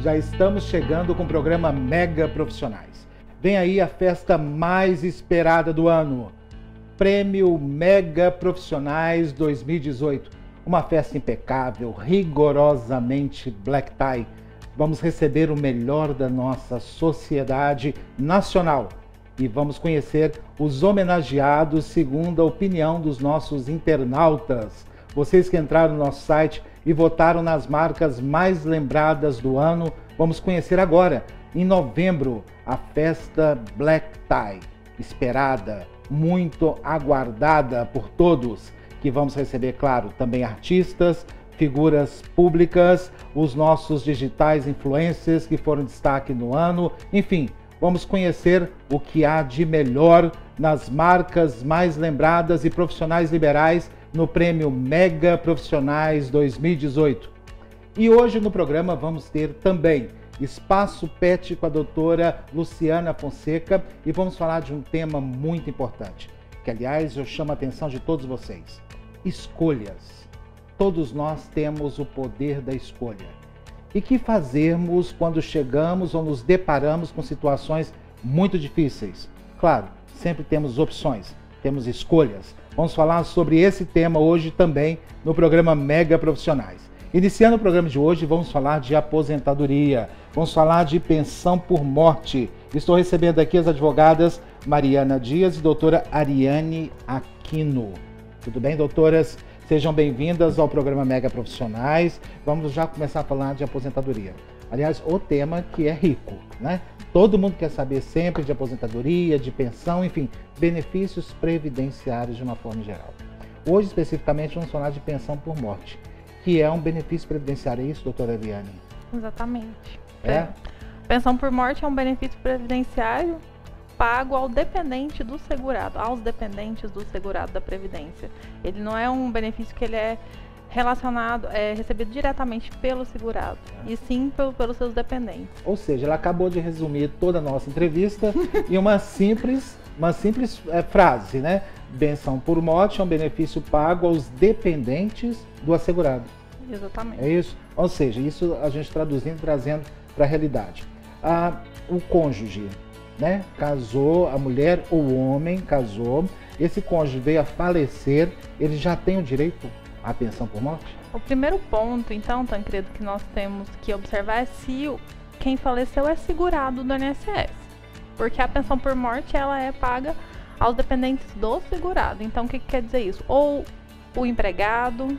Já estamos chegando com o programa Mega Profissionais. Vem aí a festa mais esperada do ano, Prêmio Mega Profissionais 2018. Uma festa impecável, rigorosamente black tie. Vamos receber o melhor da nossa sociedade nacional e vamos conhecer os homenageados segundo a opinião dos nossos internautas. Vocês que entraram no nosso site e votaram nas marcas mais lembradas do ano, vamos conhecer agora, em novembro, a festa Black Tie, esperada, muito aguardada por todos, que vamos receber, claro, também artistas, figuras públicas, os nossos digitais influencers que foram destaque no ano, enfim, vamos conhecer o que há de melhor nas marcas mais lembradas e profissionais liberais no Prêmio Mega Profissionais 2018. E hoje no programa vamos ter também Espaço Pet com a doutora Luciana Fonseca e vamos falar de um tema muito importante, que aliás eu chamo a atenção de todos vocês. Escolhas. Todos nós temos o poder da escolha. E que fazermos quando chegamos ou nos deparamos com situações muito difíceis? Claro, sempre temos opções, temos escolhas. Vamos falar sobre esse tema hoje também no programa Mega Profissionais. Iniciando o programa de hoje, vamos falar de aposentadoria, vamos falar de pensão por morte. Estou recebendo aqui as advogadas Mariana Dias e doutora Ariane Aquino. Tudo bem, doutoras? Sejam bem-vindas ao programa Mega Profissionais. Vamos já começar a falar de aposentadoria. Aliás, o tema que é rico, né? Todo mundo quer saber sempre de aposentadoria, de pensão, enfim, benefícios previdenciários de uma forma geral. Hoje, especificamente, vamos falar de pensão por morte, que é um benefício previdenciário. É isso, doutora Ariane? Exatamente. É? Pensão por morte é um benefício previdenciário pago ao dependente do segurado, aos dependentes do segurado da Previdência. Ele não é um benefício que ele é relacionado, recebido diretamente pelo segurado, e sim pelos seus dependentes. Ou seja, ela acabou de resumir toda a nossa entrevista em uma simples frase, né? Pensão por morte é um benefício pago aos dependentes do assegurado. Exatamente. É isso? Ou seja, isso a gente traduzindo, trazendo para a realidade. O cônjuge, né? Casou, a mulher ou o homem casou, esse cônjuge veio a falecer, ele já tem o direito à pensão por morte? O primeiro ponto, então, Tancredo, que nós temos que observar é se quem faleceu é segurado do INSS. Porque a pensão por morte, ela é paga aos dependentes do segurado. Então, o que quer dizer isso? Ou o empregado,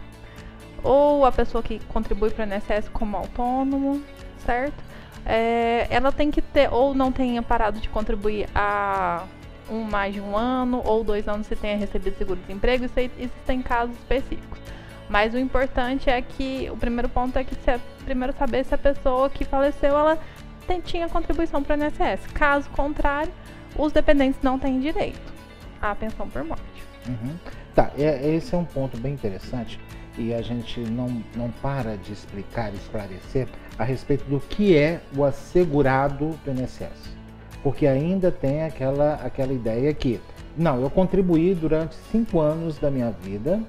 ou a pessoa que contribui para o INSS como autônomo, certo? Ela tem que ter, ou não tenha parado de contribuir há mais de um ano, ou 2 anos se tenha recebido seguro-desemprego. Existem casos específicos. Mas o importante é que, o primeiro ponto é que primeiro saber se a pessoa que faleceu, ela tinha contribuição para o INSS. Caso contrário, os dependentes não têm direito à pensão por morte. Uhum. Tá, esse é um ponto bem interessante e a gente não para de explicar, esclarecer a respeito do que é o assegurado do INSS. Porque ainda tem aquela ideia que, não, eu contribuí durante 5 anos da minha vida,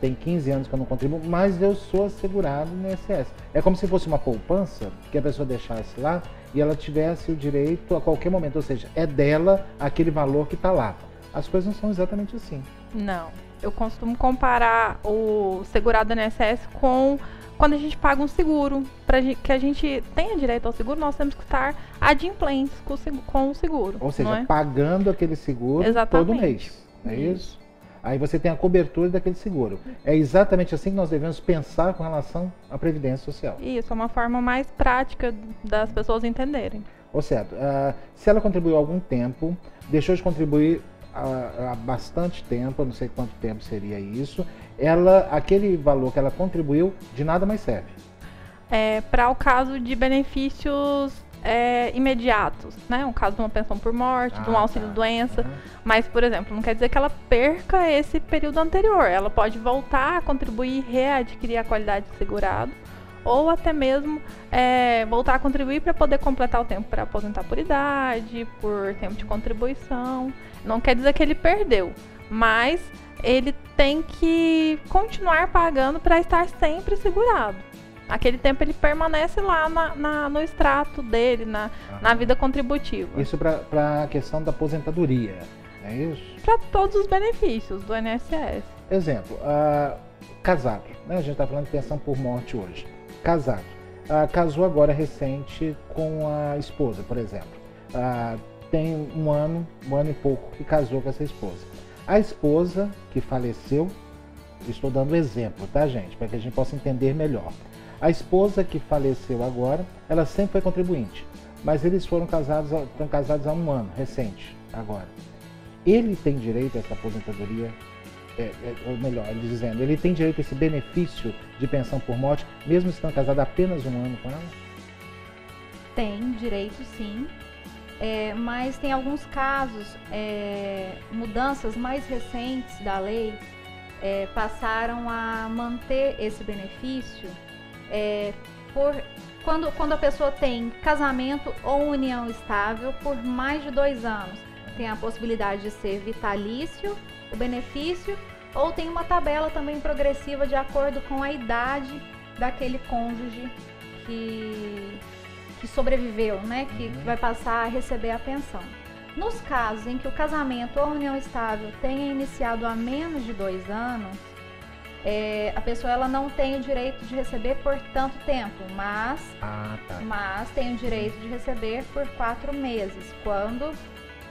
tem 15 anos que eu não contribuo, mas eu sou assegurado no INSS. É como se fosse uma poupança que a pessoa deixasse lá e ela tivesse o direito a qualquer momento, ou seja, é dela aquele valor que está lá. As coisas não são exatamente assim. Não, eu costumo comparar o segurado do INSS com quando a gente paga um seguro. Para que a gente tenha direito ao seguro, nós temos que estar adimplentes com o seguro. Ou seja, não é? Pagando aquele seguro todo mês. É isso? Aí você tem a cobertura daquele seguro. É exatamente assim que nós devemos pensar com relação à Previdência Social. Isso, é uma forma mais prática das pessoas entenderem. Ou certo, se ela contribuiu há algum tempo, deixou de contribuir há bastante tempo, eu não sei quanto tempo seria isso, aquele valor que ela contribuiu de nada mais serve. Para o caso de benefícios imediatos, né? Um caso de uma pensão por morte, de um auxílio-doença. Mas, por exemplo, não quer dizer que ela perca esse período anterior. Ela pode voltar a contribuir e readquirir a qualidade de segurado, ou até mesmo voltar a contribuir para poder completar o tempo para aposentar por idade, por tempo de contribuição. Não quer dizer que ele perdeu, mas ele tem que continuar pagando para estar sempre segurado. aquele tempo ele permanece lá no extrato dele, na vida contributiva. Isso para a questão da aposentadoria, é isso? Para todos os benefícios do INSS. Exemplo, casado, né? A gente está falando de pensão por morte hoje. Casado. Casou agora recente com a esposa, por exemplo. Tem um ano e pouco que casou com essa esposa. A esposa que faleceu, estou dando exemplo, tá, gente? Para que a gente possa entender melhor. A esposa que faleceu agora, ela sempre foi contribuinte, mas eles estão casados há um ano, recente, agora. Ele tem direito a essa aposentadoria, ou melhor, ele dizendo, ele tem direito a esse benefício de pensão por morte, mesmo estando casado há apenas um ano com ela? Tem direito, sim. Mas tem alguns casos, mudanças mais recentes da lei passaram a manter esse benefício quando a pessoa tem casamento ou união estável por mais de 2 anos. Tem a possibilidade de ser vitalício, o benefício, ou tem uma tabela também progressiva de acordo com a idade daquele cônjuge que sobreviveu, né? Que vai passar a receber a pensão. Nos casos em que o casamento ou a união estável tenha iniciado há menos de 2 anos, a pessoa ela não tem o direito de receber por tanto tempo, mas tem o direito de receber por 4 meses, quando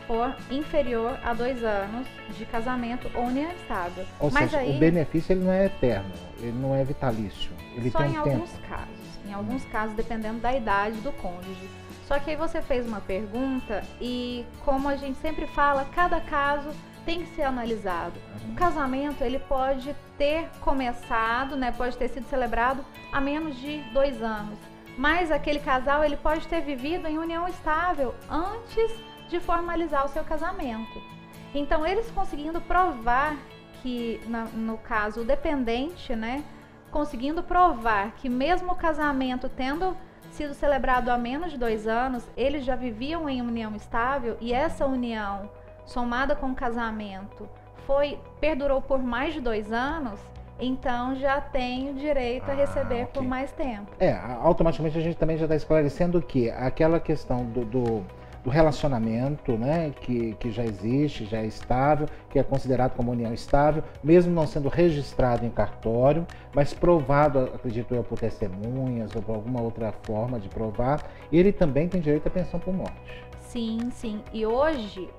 for inferior a 2 anos de casamento ou união estável. Ou seja, o benefício ele não é eterno, ele não é vitalício, ele só tem um em tempo. alguns casos. Em alguns casos, dependendo da idade do cônjuge. Só que aí você fez uma pergunta e, como a gente sempre fala, cada caso tem que ser analisado. O casamento, ele pode ter começado, né, pode ter sido celebrado há menos de 2 anos. Mas aquele casal, ele pode ter vivido em união estável antes de formalizar o seu casamento. Então, eles conseguindo provar que, no caso, o dependente, né, conseguindo provar que mesmo o casamento tendo sido celebrado há menos de 2 anos, eles já viviam em união estável e essa união, somada com o casamento, perdurou por mais de 2 anos, então já tem o direito a receber por mais tempo. Automaticamente a gente também já está esclarecendo que aquela questão do relacionamento, né, que já existe, já é estável, que é considerado como união estável, mesmo não sendo registrado em cartório, mas provado, acredito eu, por testemunhas ou por alguma outra forma de provar, ele também tem direito à pensão por morte. Sim, sim. E hoje,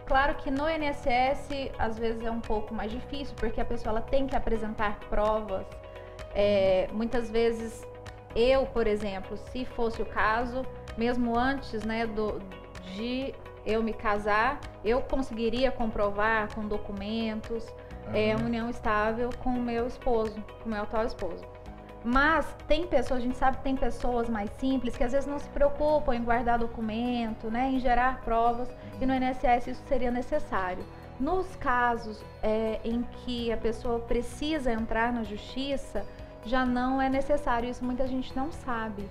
claro que no INSS às vezes é um pouco mais difícil, porque a pessoa ela tem que apresentar provas. Muitas vezes eu, por exemplo, se fosse o caso, mesmo antes, né, de eu me casar, eu conseguiria comprovar com documentos a união estável com o meu esposo, com o meu atual esposo. Mas tem pessoas, a gente sabe que tem pessoas mais simples que às vezes não se preocupam em guardar documento, né, em gerar provas, e no INSS isso seria necessário. Nos casos em que a pessoa precisa entrar na justiça, já não é necessário, isso muita gente não sabe.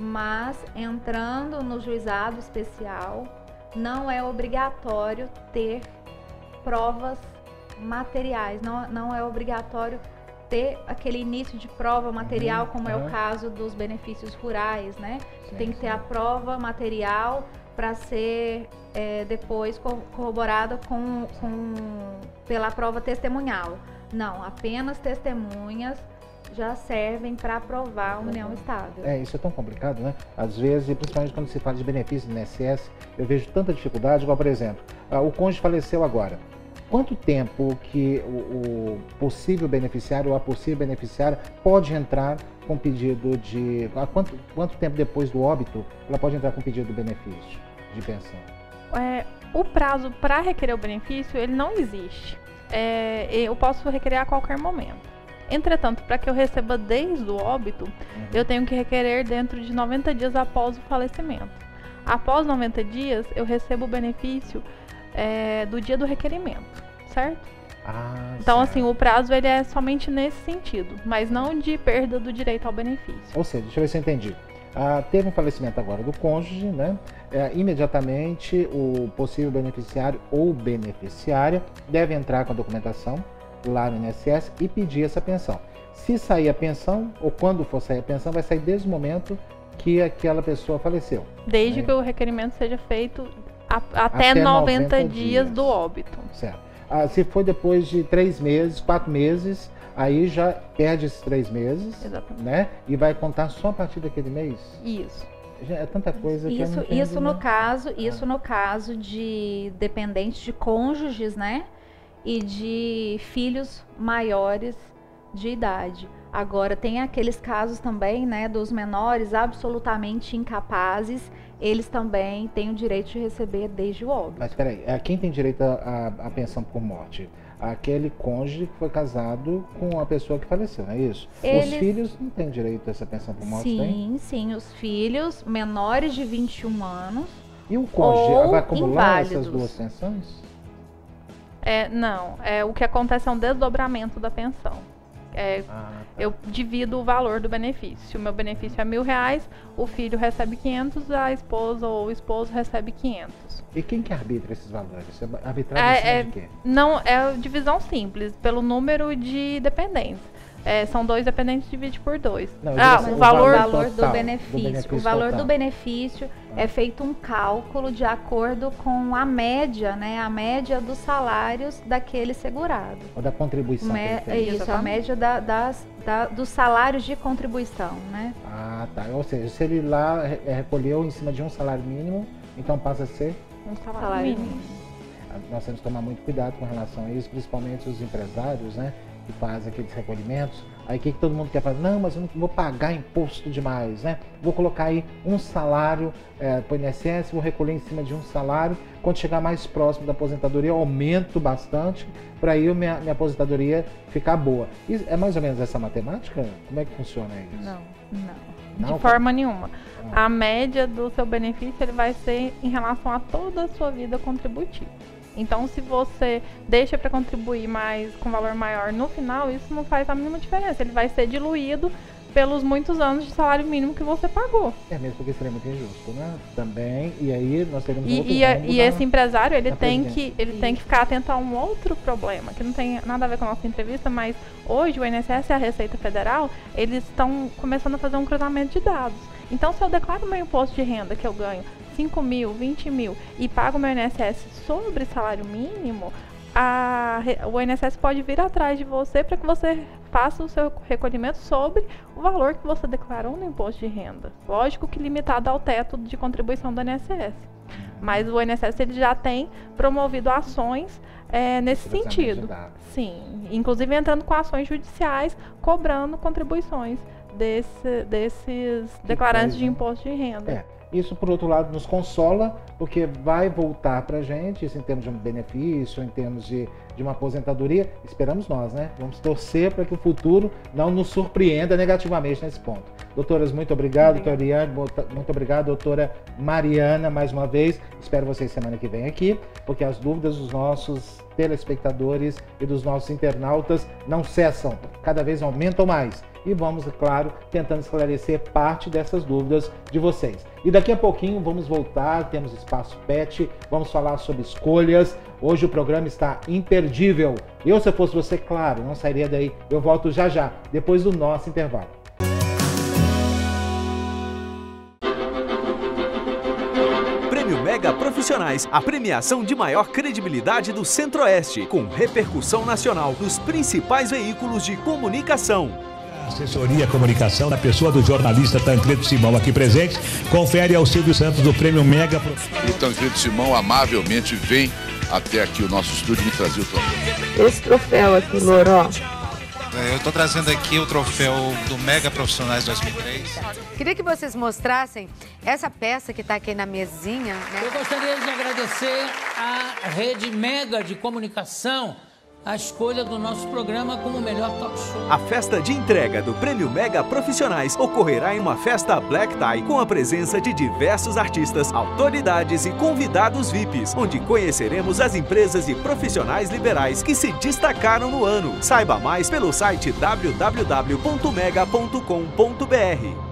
Mas entrando no juizado especial, não é obrigatório ter provas materiais, não é obrigatório ter aquele início de prova material, como é o caso dos benefícios rurais, né? Tem que ter a prova material para ser depois corroborada pela prova testemunhal. Não, apenas testemunhas já servem para aprovar a união estável. Isso é tão complicado, né? Às vezes, principalmente quando se fala de benefícios no INSS, eu vejo tanta dificuldade, igual, por exemplo, o cônjuge faleceu agora. Quanto tempo que o possível beneficiário ou a possível beneficiária pode entrar com pedido de... Quanto tempo depois do óbito ela pode entrar com pedido de benefício, de pensão? O prazo para requerer o benefício, ele não existe. Eu posso requerer a qualquer momento. Entretanto, para que eu receba desde o óbito, eu tenho que requerer dentro de 90 dias após o falecimento. Após 90 dias, eu recebo o benefício do dia do requerimento, certo? Então, assim, o prazo ele é somente nesse sentido, mas não de perda do direito ao benefício. Ou seja, deixa eu ver se eu entendi. Teve um falecimento agora do cônjuge, né? Imediatamente o possível beneficiário ou beneficiária deve entrar com a documentação, lá no INSS e pedir essa pensão. Se sair a pensão, ou quando for sair a pensão, vai sair desde o momento que aquela pessoa faleceu. Desde que o requerimento seja feito até 90 dias do óbito. Certo. Se for depois de 3 meses, 4 meses, aí já perde esses 3 meses. Exatamente. Né? E vai contar só a partir daquele mês? Isso. É tanta coisa que eu não entendo, isso no caso de dependentes de cônjuges, né? E de filhos maiores de idade. Agora, tem aqueles casos também, né, dos menores absolutamente incapazes, eles também têm o direito de receber desde o óbito. Mas peraí, quem tem direito à pensão por morte? Aquele cônjuge que foi casado com a pessoa que faleceu, não é isso? Os filhos não têm direito a essa pensão por morte, tem? Sim, os filhos menores de 21 anos. E o cônjuge vai acumular inválidos. essas duas pensões? Não, o que acontece é um desdobramento da pensão. Eu divido o valor do benefício. O meu benefício é R$1.000, o filho recebe 500, a esposa ou o esposo recebe 500. E quem que arbitra esses valores? Arbitrado em cima de quê? Não, é divisão simples, pelo número de dependentes. São 2 dependentes, divide por 2. O valor do benefício. O valor do benefício é feito um cálculo de acordo com a média, né? A média dos salários daquele segurado. Ou da contribuição. Isso, a média dos salários de contribuição, né? Tá. Ou seja, se ele lá recolheu em cima de um salário mínimo, então passa a ser? Um salário mínimo. Nós temos que tomar muito cuidado com relação a isso, principalmente os empresários, né? Que fazem aqueles recolhimentos. Aí o que todo mundo quer fazer? Não, mas eu não vou pagar imposto demais, né? Vou colocar aí um salário para o INSS, vou recolher em cima de um salário. Quando chegar mais próximo da aposentadoria, eu aumento bastante para aí minha aposentadoria ficar boa. E é mais ou menos essa matemática? Como é que funciona isso? Não. De forma nenhuma. A média do seu benefício ele vai ser em relação a toda a sua vida contributiva. Então, se você deixa para contribuir mais com valor maior no final, isso não faz a mínima diferença. Ele vai ser diluído pelos muitos anos de salário mínimo que você pagou. Mesmo porque seria muito injusto, né? Também, e aí nós teremos E esse empresário, ele tem que ficar atento a um outro problema, que não tem nada a ver com a nossa entrevista, mas hoje o INSS e a Receita Federal, eles estão começando a fazer um cruzamento de dados. Então, se eu declaro meu imposto de renda que eu ganho 5 mil, 20 mil e pago meu INSS sobre salário mínimo, o INSS pode vir atrás de você para que você faça o seu recolhimento sobre o valor que você declarou no imposto de renda. Lógico que limitado ao teto de contribuição do INSS. Mas o INSS ele já tem promovido ações nesse sentido. Sim, inclusive entrando com ações judiciais, cobrando contribuições desses declarantes de imposto de renda. Isso, por outro lado, nos consola, porque vai voltar para a gente, isso em termos de um benefício, em termos de uma aposentadoria, esperamos nós, né? Vamos torcer para que o futuro não nos surpreenda negativamente nesse ponto. Doutoras, muito obrigado. Doutora Eliane, muito obrigado. Doutora Mariana, mais uma vez, espero vocês semana que vem aqui, porque as dúvidas dos nossos telespectadores e dos nossos internautas não cessam, cada vez aumentam mais. E vamos, é claro, tentando esclarecer parte dessas dúvidas de vocês. E daqui a pouquinho vamos voltar, temos espaço pet, vamos falar sobre escolhas. Hoje o programa está imperdível. Eu, se eu fosse você, claro, não sairia daí. Eu volto já já, depois do nosso intervalo. Prêmio Mega Profissionais, a premiação de maior credibilidade do Centro-Oeste, com repercussão nacional nos principais veículos de comunicação. Assessoria Comunicação, na pessoa do jornalista Tancredo Simão aqui presente, confere ao Silvio Santos do Prêmio Mega. O Tancredo Simão amavelmente vem até aqui o nosso estúdio me trazer o troféu. Esse troféu aqui, Loró. Eu estou trazendo aqui o troféu do Mega Profissionais 2003. Queria que vocês mostrassem essa peça que está aqui na mesinha, né? Eu gostaria de agradecer à Rede Mega de Comunicação a escolha do nosso programa como o melhor talk show. A festa de entrega do Prêmio Mega Profissionais ocorrerá em uma festa Black Tie com a presença de diversos artistas, autoridades e convidados VIPs, onde conheceremos as empresas e profissionais liberais que se destacaram no ano. Saiba mais pelo site www.mega.com.br.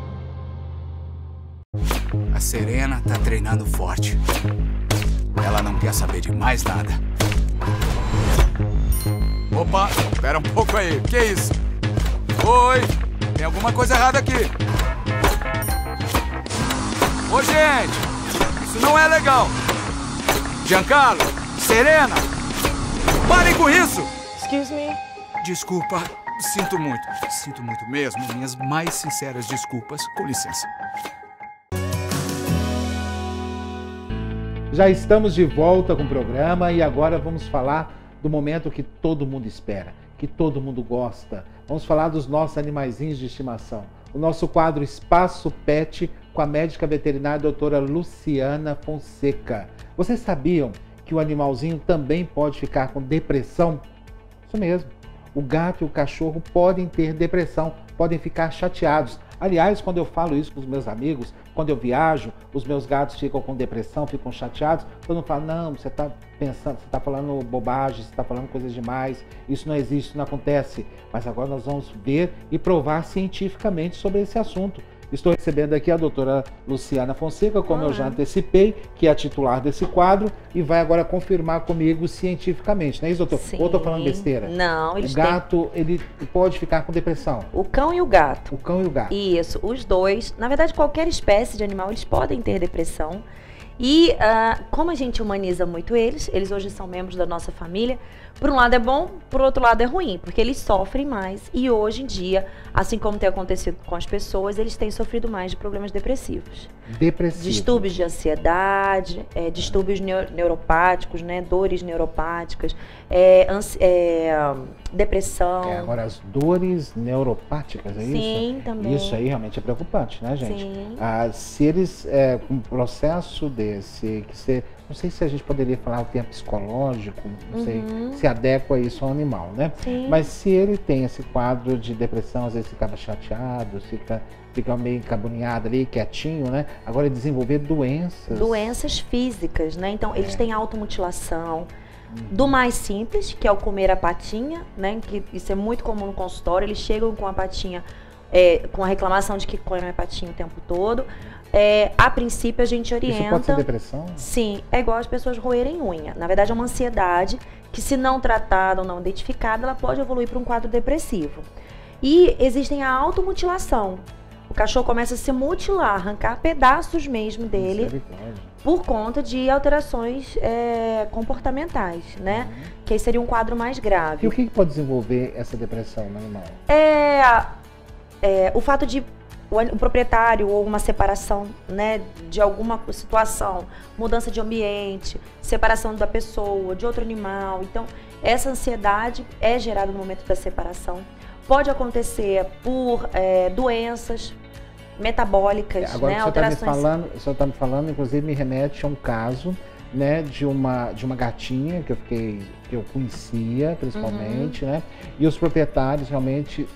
A Serena tá treinando forte. Ela não quer saber de mais nada. Opa, espera um pouco aí. Que isso? Oi, tem alguma coisa errada aqui. Ô, gente, isso não é legal. Giancarlo, Serena, parem com isso. Excuse me? Desculpa, sinto muito mesmo. Minhas mais sinceras desculpas. Com licença. Já estamos de volta com o programa e agora vamos falar do momento que todo mundo espera, que todo mundo gosta. Vamos falar dos nossos animaizinhos de estimação. O nosso quadro Espaço Pet com a médica veterinária doutora Luciana Fonseca. Vocês sabiam que o animalzinho também pode ficar com depressão? Isso mesmo. O gato e o cachorro podem ter depressão, podem ficar chateados. Aliás, quando eu falo isso com os meus amigos, quando eu viajo, os meus gatos ficam com depressão, ficam chateados. Todo mundo fala, não, você está pensando, você está falando bobagem, você está falando coisas demais, isso não existe, isso não acontece. Mas agora nós vamos ver e provar cientificamente sobre esse assunto. Estou recebendo aqui a doutora Luciana Fonseca, como eu já antecipei, que é a titular desse quadro, e vai agora confirmar comigo cientificamente, não é isso, doutor? Sim. Ou estou falando besteira? Não, eles O gato, ele pode ficar com depressão? O cão e o gato. O cão e o gato. Isso, os dois. Na verdade, qualquer espécie de animal, eles podem ter depressão. E como a gente humaniza muito eles hoje são membros da nossa família, por um lado é bom, por outro lado é ruim, porque eles sofrem mais e hoje em dia, assim como tem acontecido com as pessoas, eles têm sofrido mais de problemas depressivos. Distúrbios de ansiedade, distúrbios neuropáticos, né, dores neuropáticas, depressão. Agora, as dores neuropáticas, é isso? Sim, também. Isso aí realmente é preocupante, né, gente? Sim. Se eles, com um processo desse, que você, não sei se a gente poderia falar o termo psicológico, não sei, se adequa isso ao animal, né? Sim. Mas se ele tem esse quadro de depressão, às vezes fica chateado, fica meio encabunhado ali, quietinho, né? Agora desenvolver doenças. Doenças físicas, né? Então, eles têm automutilação. Do mais simples, que é o comer a patinha, né? Que isso é muito comum no consultório. Eles chegam com a patinha, com a reclamação de que comem a patinha o tempo todo. A princípio, a gente orienta... Isso pode ser depressão? Sim, é igual as pessoas roerem unha. Na verdade, é uma ansiedade que, se não tratada ou não identificada, ela pode evoluir para um quadro depressivo. E existem a automutilação. O cachorro começa a se mutilar, arrancar pedaços mesmo dele por conta de alterações comportamentais, né? Que aí seria um quadro mais grave. E o que pode desenvolver essa depressão no animal? O fato de o proprietário ou uma separação, né, de alguma situação, mudança de ambiente, separação da pessoa, de outro animal. Então, essa ansiedade é gerada no momento da separação. Pode acontecer por doenças metabólicas, agora, né, alterações. O senhor está me falando, inclusive me remete a um caso, né, de uma gatinha que eu conhecia, principalmente, né, e os proprietários realmente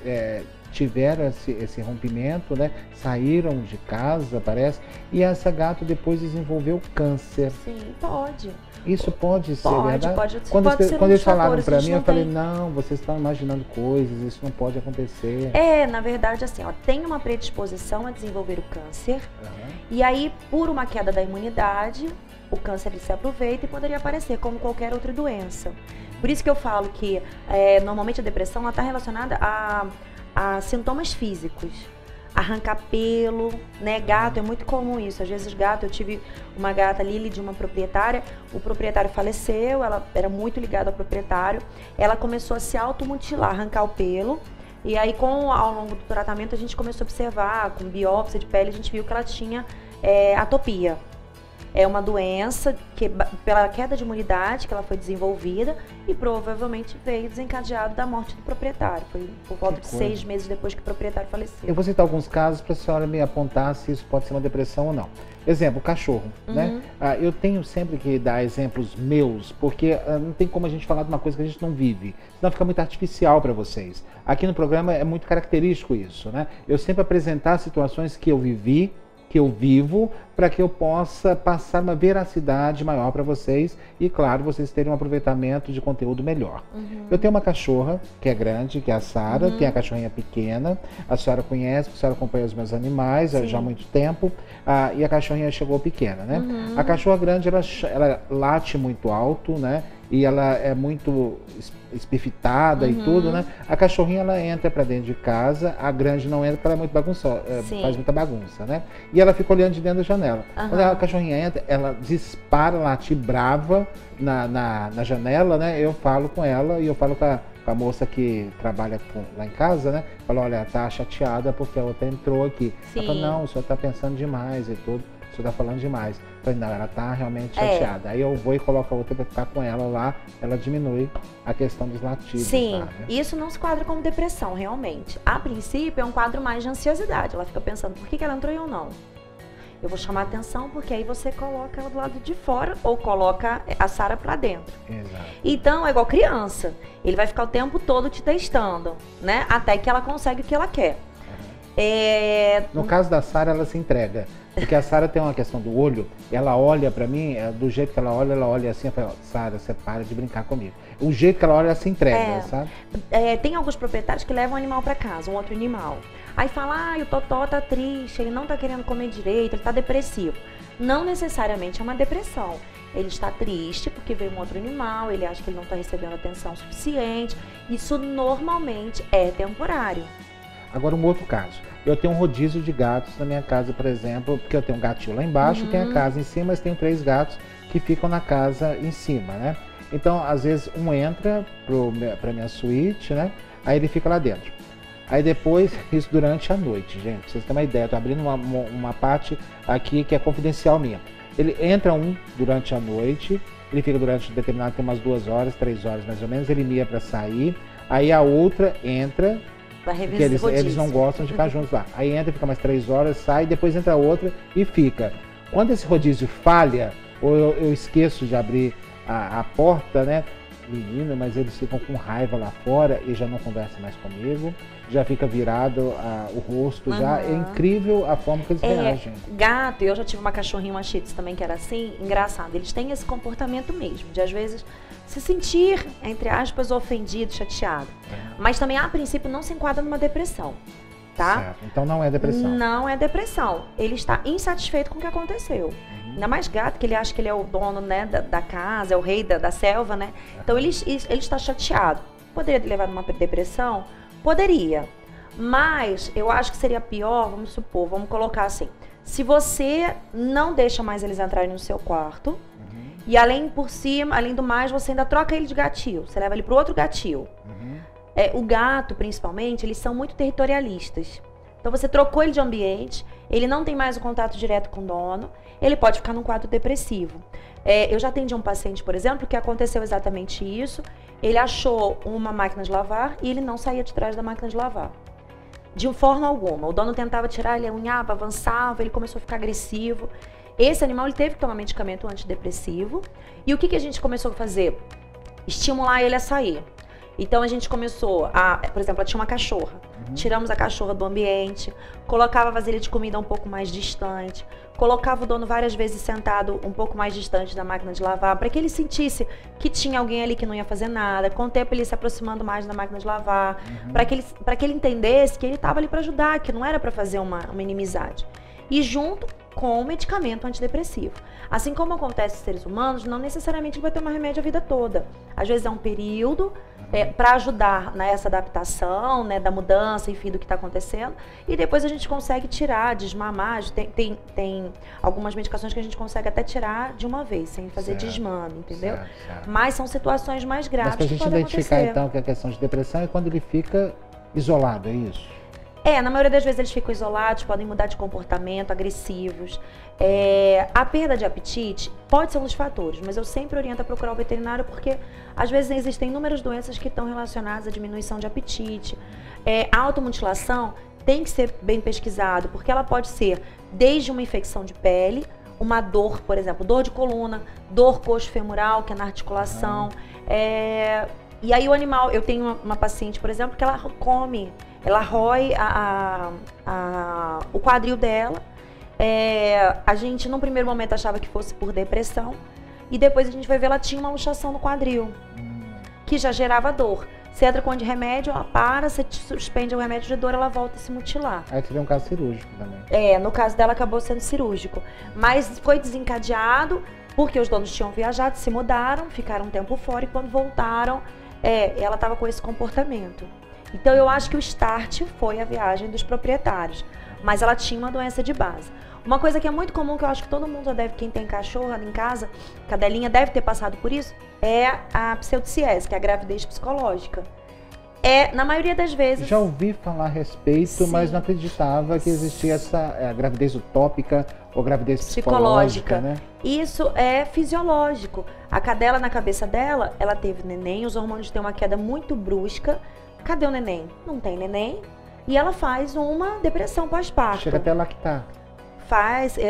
tiveram esse rompimento, né, saíram de casa, parece, e essa gata depois desenvolveu câncer. Sim, pode. Isso pode ser verdade? Pode Quando eles falaram para mim, eu falei, tem... não, vocês estão imaginando coisas, isso não pode acontecer. Na verdade, assim, tem uma predisposição a desenvolver o câncer, e aí, por uma queda da imunidade, o câncer ele se aproveita e poderia aparecer como qualquer outra doença. Por isso que eu falo que, normalmente, a depressão está relacionada a sintomas físicos. Arrancar pelo, né? Gato, é muito comum isso. Às vezes gato, eu tive uma gata, Lili, de uma proprietária, o proprietário faleceu, ela era muito ligada ao proprietário, ela começou a se automutilar, arrancar o pelo, e aí ao longo do tratamento a gente começou a observar, com biópsia de pele, a gente viu que ela tinha atopia. É uma doença que, pela queda de imunidade que ela foi desenvolvida, e provavelmente veio desencadeado da morte do proprietário. Foi por volta de 6 meses depois que o proprietário faleceu. Eu vou citar alguns casos para a senhora me apontar se isso pode ser uma depressão ou não. Exemplo, cachorro, né? Eu tenho sempre que dar exemplos meus, porque não tem como a gente falar de uma coisa que a gente não vive, senão fica muito artificial para vocês. Aqui no programa é muito característico isso, né? Eu sempre apresentar situações que eu vivi, que eu vivo, para que eu possa passar uma veracidade maior para vocês e, claro, vocês terem um aproveitamento de conteúdo melhor. Eu tenho uma cachorra que é grande, que é a Sara, tem a cachorrinha pequena, a senhora conhece, a senhora acompanha os meus animais já há muito tempo, e a cachorrinha chegou pequena, né? A cachorra grande, ela late muito alto, né? E ela é muito espifitada e tudo, né? A cachorrinha, ela entra pra dentro de casa, a grande não entra porque ela é muito bagunçosa, faz muita bagunça, né? E ela fica olhando de dentro da janela. Quando a cachorrinha entra, ela dispara, latir brava na janela, né? Eu falo com ela e eu falo com a moça que trabalha lá em casa, né? Falo, olha, tá chateada porque a outra entrou aqui. Ela fala, não, o senhor tá pensando demais e tudo. O senhor tá falando demais. Eu falei, não, ela tá realmente chateada. Aí eu vou e coloco a outra pra ficar com ela lá, ela diminui a questão dos latidos. Sim, lá, né? Isso não se quadra como depressão, realmente. A princípio é um quadro mais de ansiosidade. Ela fica pensando, por que ela entrou e eu não? Eu vou chamar a atenção porque aí você coloca ela do lado de fora ou coloca a Sara pra dentro. Exato. Então é igual criança. Ele vai ficar o tempo todo te testando, né? Até que ela consegue o que ela quer. No caso da Sara, ela se entrega. Porque a Sara tem uma questão do olho, ela olha pra mim, do jeito que ela olha assim, eu falo, Sara, você para de brincar comigo. O jeito que ela olha, ela se entrega, sabe? Tem alguns proprietários que levam um animal pra casa, um outro animal. Aí fala, o Totó tá triste, ele não tá querendo comer direito, ele tá depressivo. Não necessariamente é uma depressão. Ele está triste porque veio um outro animal, ele acha que ele não tá recebendo atenção suficiente. Isso normalmente é temporário. Agora, um outro caso. Eu tenho um rodízio de gatos na minha casa, por exemplo, porque eu tenho um gatinho lá embaixo, tem a casa em cima, mas tenho 3 gatos que ficam na casa em cima, né? Então, às vezes, um entra pra minha suíte, né? Aí ele fica lá dentro. Aí depois, isso durante a noite, gente, pra vocês terem uma ideia, eu tô abrindo uma parte aqui que é confidencial minha. Ele entra durante a noite, ele fica durante determinado tempo, umas 2 horas, 3 horas mais ou menos, ele mia pra sair, aí a outra entra, porque eles não gostam de ficar juntos lá. Aí entra, fica mais 3 horas, sai, depois entra outra e fica. Quando esse rodízio falha, ou eu esqueço de abrir a porta, né? Menina, mas eles ficam com raiva lá fora e já não conversam mais comigo, já fica virado o rosto, já é incrível a forma que eles reagem. Gato, eu já tive uma cachorrinha, uma Shih Tzu também que era assim, engraçado, eles têm esse comportamento mesmo, de às vezes se sentir, entre aspas, ofendido, chateado. Mas também, a princípio, não se enquadra numa depressão, tá? Certo. Então não é depressão. Não é depressão. Ele está insatisfeito com o que aconteceu. Ainda mais gato, que ele acha que ele é o dono, né, da casa, é o rei da selva, né? Então ele está chateado. Poderia ter levado uma depressão? Poderia. Mas eu acho que seria pior, vamos supor, vamos colocar assim. Se você não deixa mais eles entrarem no seu quarto, e além do mais, você ainda troca ele de gatil. Você leva ele para outro gatil. O gato, principalmente, eles são muito territorialistas. Então você trocou ele de ambiente, ele não tem mais o contato direto com o dono, ele pode ficar num quadro depressivo. Eu já atendi um paciente, por exemplo, que aconteceu exatamente isso. Ele achou uma máquina de lavar e ele não saía de trás da máquina de lavar. De forma alguma. O dono tentava tirar, ele unhava, avançava, ele começou a ficar agressivo. Esse animal, ele teve que tomar medicamento antidepressivo. E o que a gente começou a fazer? Estimular ele a sair. Então a gente começou por exemplo, ela tinha uma cachorra. Tiramos a cachorra do ambiente, colocava a vasilha de comida um pouco mais distante, colocava o dono várias vezes sentado um pouco mais distante da máquina de lavar, para que ele sentisse que tinha alguém ali que não ia fazer nada. Com o tempo ele se aproximando mais da máquina de lavar, para que ele entendesse que ele estava ali para ajudar, que não era para fazer uma inimizade. E junto com o medicamento antidepressivo. Assim como acontece com seres humanos, não necessariamente ele vai tomar remédio a vida toda. Às vezes é um período para ajudar nessa adaptação, né, da mudança, enfim, do que está acontecendo. E depois a gente consegue tirar, desmamar. Tem algumas medicações que a gente consegue até tirar de uma vez, sem fazer desmame, entendeu? Certo. Mas são situações mais graves. Mas para a gente identificar, então, que a questão de depressão é quando ele fica isolado, é isso? Na maioria das vezes eles ficam isolados, podem mudar de comportamento, agressivos. A perda de apetite pode ser um dos fatores, mas eu sempre oriento a procurar o veterinário porque às vezes existem inúmeras doenças que estão relacionadas à diminuição de apetite. A automutilação tem que ser bem pesquisado, porque ela pode ser desde uma infecção de pele, uma dor, por exemplo, dor de coluna, dor coxofemoral, que é na articulação. E aí o animal, eu tenho uma paciente, por exemplo, que ela rói o quadril dela A gente, num primeiro momento, achava que fosse por depressão. E depois a gente vai ver, ela tinha uma luxação no quadril, que já gerava dor. Você entra com remédio, ela para, você suspende o remédio de dor, ela volta a se mutilar. Aí teve um caso cirúrgico também. No caso dela acabou sendo cirúrgico. Mas foi desencadeado porque os donos tinham viajado, se mudaram, ficaram um tempo fora e quando voltaram, ela estava com esse comportamento. Então eu acho que o start foi a viagem dos proprietários. Mas ela tinha uma doença de base. Uma coisa que é muito comum, que eu acho que todo mundo já deve, quem tem cachorro em casa, cadelinha deve ter passado por isso, é a pseudociese, que é a gravidez psicológica. Na maioria das vezes... Já ouvi falar a respeito, sim, mas não acreditava que existia essa gravidez utópica ou gravidez psicológica, né? Isso é fisiológico. A cadela, na cabeça dela, ela teve neném, os hormônios têm uma queda muito brusca. Cadê o neném? Não tem neném. E ela faz uma depressão pós-parto. Chega até a lactar.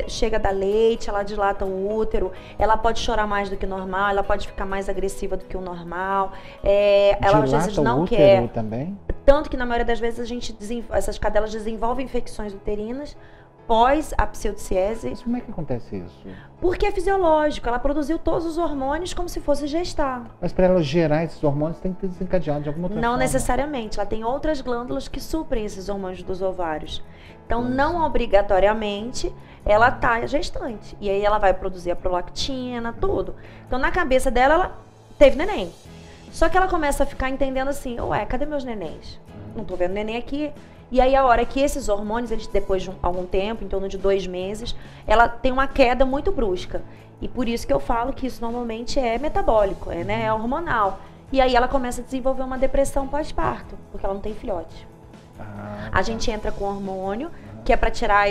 Chega a dar leite, ela dilata o útero, ela pode chorar mais do que o normal, ela pode ficar mais agressiva do que o normal. Ela às vezes não quer. Também? Tanto que na maioria das vezes essas cadelas desenvolvem infecções uterinas pós a pseudociese. Mas como é que acontece isso? Porque é fisiológico, ela produziu todos os hormônios como se fosse gestar. Mas para ela gerar esses hormônios tem que ter desencadeado de alguma outra forma. Não necessariamente, ela tem outras glândulas que suprem esses hormônios dos ovários. Então, não obrigatoriamente, ela está gestante. E aí ela vai produzir a prolactina, tudo. Então, na cabeça dela, ela teve neném. Só que ela começa a ficar entendendo assim, cadê meus nenéns? Não tô vendo neném aqui. E aí, a hora que esses hormônios, eles depois de algum tempo, em torno de 2 meses, ela tem uma queda muito brusca. E por isso que eu falo que isso normalmente é metabólico, é hormonal. E aí ela começa a desenvolver uma depressão pós-parto, porque ela não tem filhote. A gente entra com hormônio, que é para tirar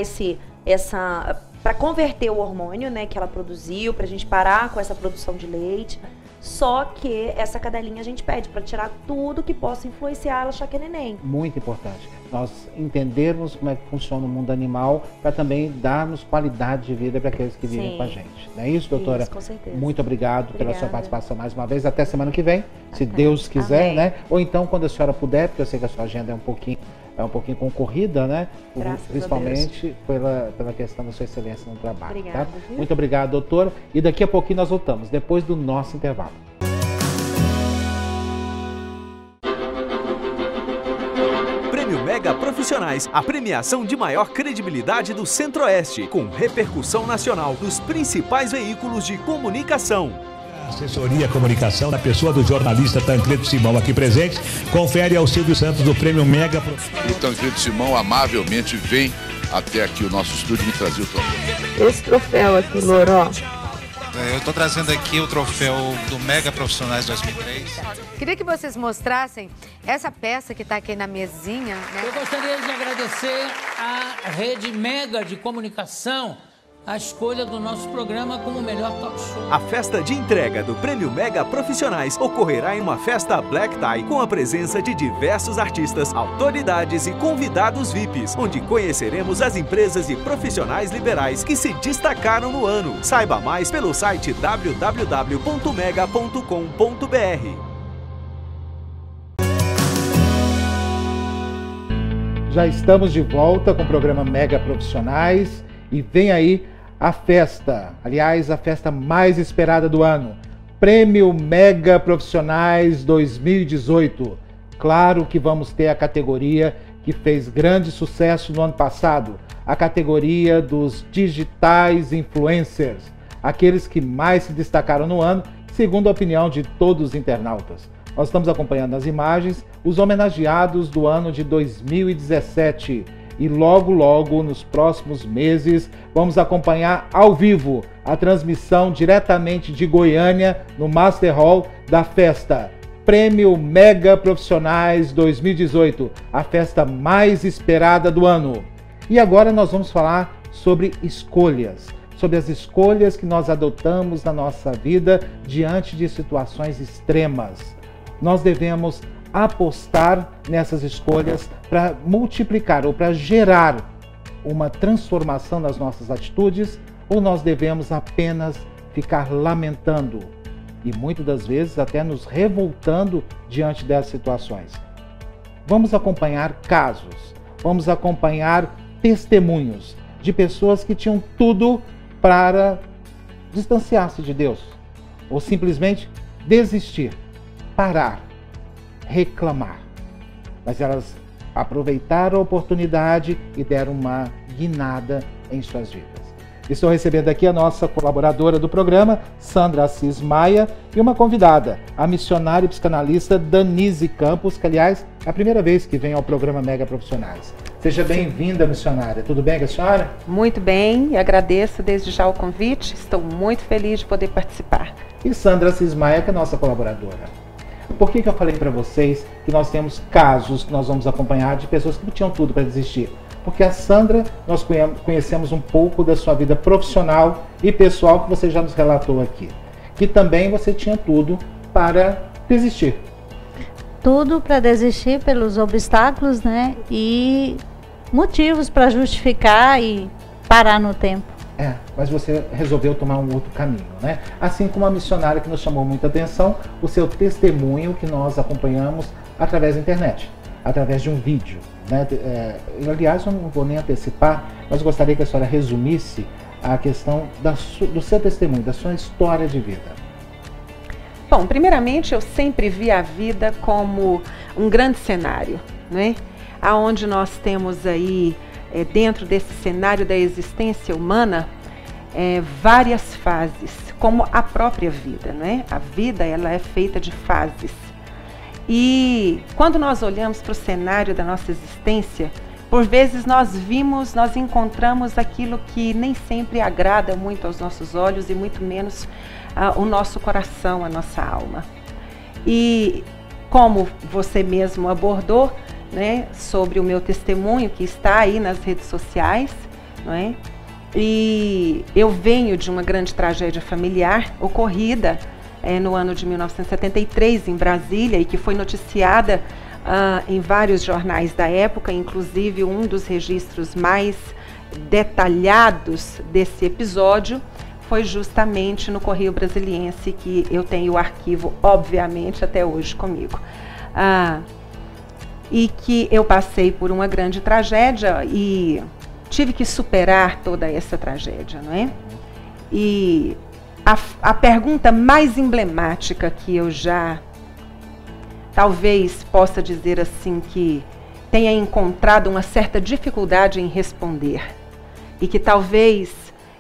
para converter o hormônio, né, que ela produziu, pra gente parar com essa produção de leite. Só que essa cadelinha a gente pede para tirar tudo que possa influenciar ela achar que é neném. Muito importante. Nós entendermos como é que funciona o mundo animal para também darmos qualidade de vida para aqueles que vivem com a gente. Não é isso, doutora? Isso, com certeza. Muito obrigado pela sua participação mais uma vez. Até semana que vem, se Deus quiser, Amém. Né? Ou então quando a senhora puder, porque eu sei que a sua agenda é um pouquinho concorrida, né? Principalmente pela questão da sua excelência no trabalho. Obrigada, tá? Muito obrigado, doutora. E daqui a pouquinho nós voltamos, depois do nosso intervalo. Prêmio Mega Profissionais, a premiação de maior credibilidade do Centro-Oeste, com repercussão nacional dos principais veículos de comunicação. Assessoria Comunicação, na pessoa do jornalista Tancredo Simão aqui presente, confere ao Silvio Santos do Prêmio Mega. O Tancredo Simão amavelmente vem até aqui o nosso estúdio me trazer o troféu. Esse troféu aqui, Loró. Eu estou trazendo aqui o troféu do Mega Profissionais 2003. Queria que vocês mostrassem essa peça que está aqui na mesinha, né? Eu gostaria de agradecer à Rede Mega de Comunicação a escolha do nosso programa como o melhor talk show. A festa de entrega do Prêmio Mega Profissionais ocorrerá em uma festa Black Tie com a presença de diversos artistas, autoridades e convidados VIPs, onde conheceremos as empresas e profissionais liberais que se destacaram no ano. Saiba mais pelo site www.mega.com.br. Já estamos de volta com o programa Mega Profissionais e vem aí a festa, aliás, a festa mais esperada do ano, Prêmio Mega Profissionais 2018. Claro que vamos ter a categoria que fez grande sucesso no ano passado, a categoria dos digitais influencers, aqueles que mais se destacaram no ano, segundo a opinião de todos os internautas. Nós estamos acompanhando nas imagens os homenageados do ano de 2017. E logo, logo, nos próximos meses, vamos acompanhar ao vivo a transmissão diretamente de Goiânia, no Master Hall da festa Prêmio Mega Profissionais 2018, a festa mais esperada do ano. E agora nós vamos falar sobre escolhas, sobre as escolhas que nós adotamos na nossa vida diante de situações extremas. Nós devemos apostar nessas escolhas para multiplicar ou para gerar uma transformação nas nossas atitudes, ou nós devemos apenas ficar lamentando e muitas das vezes até nos revoltando diante dessas situações. Vamos acompanhar casos, vamos acompanhar testemunhos de pessoas que tinham tudo para distanciar-se de Deus, ou simplesmente desistir, parar, reclamar. Mas elas aproveitaram a oportunidade e deram uma guinada em suas vidas. Estou recebendo aqui a nossa colaboradora do programa, Sandra Assis Maia, e uma convidada, a missionária e psicanalista Danise Campos, que, aliás, é a primeira vez que vem ao programa Mega Profissionais. Seja bem-vinda, missionária. Tudo bem com a senhora? Muito bem, e agradeço desde já o convite. Estou muito feliz de poder participar. E Sandra Assis Maia, que é a nossa colaboradora. Por que eu falei para vocês que nós temos casos que nós vamos acompanhar de pessoas que tinham tudo para desistir? Porque a Sandra, nós conhecemos um pouco da sua vida profissional e pessoal que você já nos relatou aqui. Que também você tinha tudo para desistir. Tudo para desistir pelos obstáculos, né? E motivos para justificar e parar no tempo. Mas você resolveu tomar um outro caminho, né? Assim como a missionária que nos chamou muita atenção, o seu testemunho que nós acompanhamos através da internet, através de um vídeo, né? Aliás, eu não vou nem antecipar, mas gostaria que a senhora resumisse a questão do seu testemunho, da sua história de vida. Bom, primeiramente, eu sempre vi a vida como um grande cenário, né? Aonde nós temos aí, dentro desse cenário da existência humana, várias fases, como a própria vida, né? A vida, ela é feita de fases. E quando nós olhamos para o cenário da nossa existência, por vezes nós encontramos aquilo que nem sempre agrada muito aos nossos olhos e muito menos o nosso coração, a nossa alma. E como você mesmo abordou, né, sobre o meu testemunho que está aí nas redes sociais, não é? E eu venho de uma grande tragédia familiar ocorrida no ano de 1973 em Brasília e que foi noticiada em vários jornais da época, inclusive um dos registros mais detalhados desse episódio foi justamente no Correio Brasiliense, que eu tenho o arquivo, obviamente, até hoje comigo. E que eu passei por uma grande tragédia e tive que superar toda essa tragédia, não é? E a pergunta mais emblemática que eu já, talvez possa dizer assim, que tenha encontrado uma certa dificuldade em responder e que talvez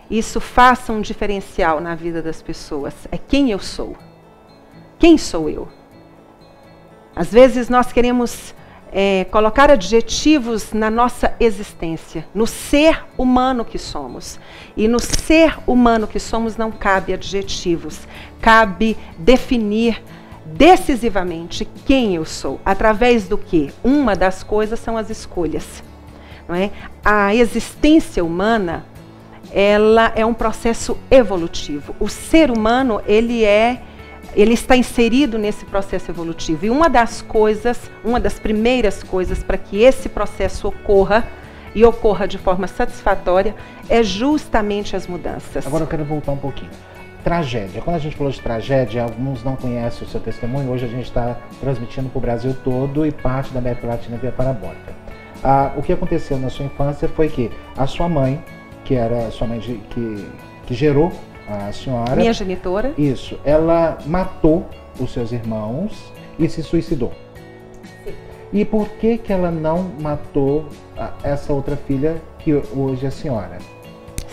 isso faça um diferencial na vida das pessoas, é quem eu sou. Quem sou eu? Às vezes nós queremos colocar adjetivos na nossa existência, no ser humano que somos. E no ser humano que somos não cabe adjetivos, cabe definir decisivamente quem eu sou. Através do quê? Uma das coisas são as escolhas, não é? A existência humana, ela é um processo evolutivo. O ser humano, ele está inserido nesse processo evolutivo. E uma das primeiras coisas para que esse processo ocorra e ocorra de forma satisfatória é justamente as mudanças. Agora eu quero voltar um pouquinho. Tragédia. Quando a gente falou de tragédia, alguns não conhecem o seu testemunho. Hoje a gente está transmitindo para o Brasil todo e parte da América Latina via parabólica. O que aconteceu na sua infância foi que a sua mãe, que era a sua mãe que gerou a senhora... Minha genitora. Isso. Ela matou os seus irmãos e se suicidou. Sim. E por que ela não matou essa outra filha que hoje é a senhora?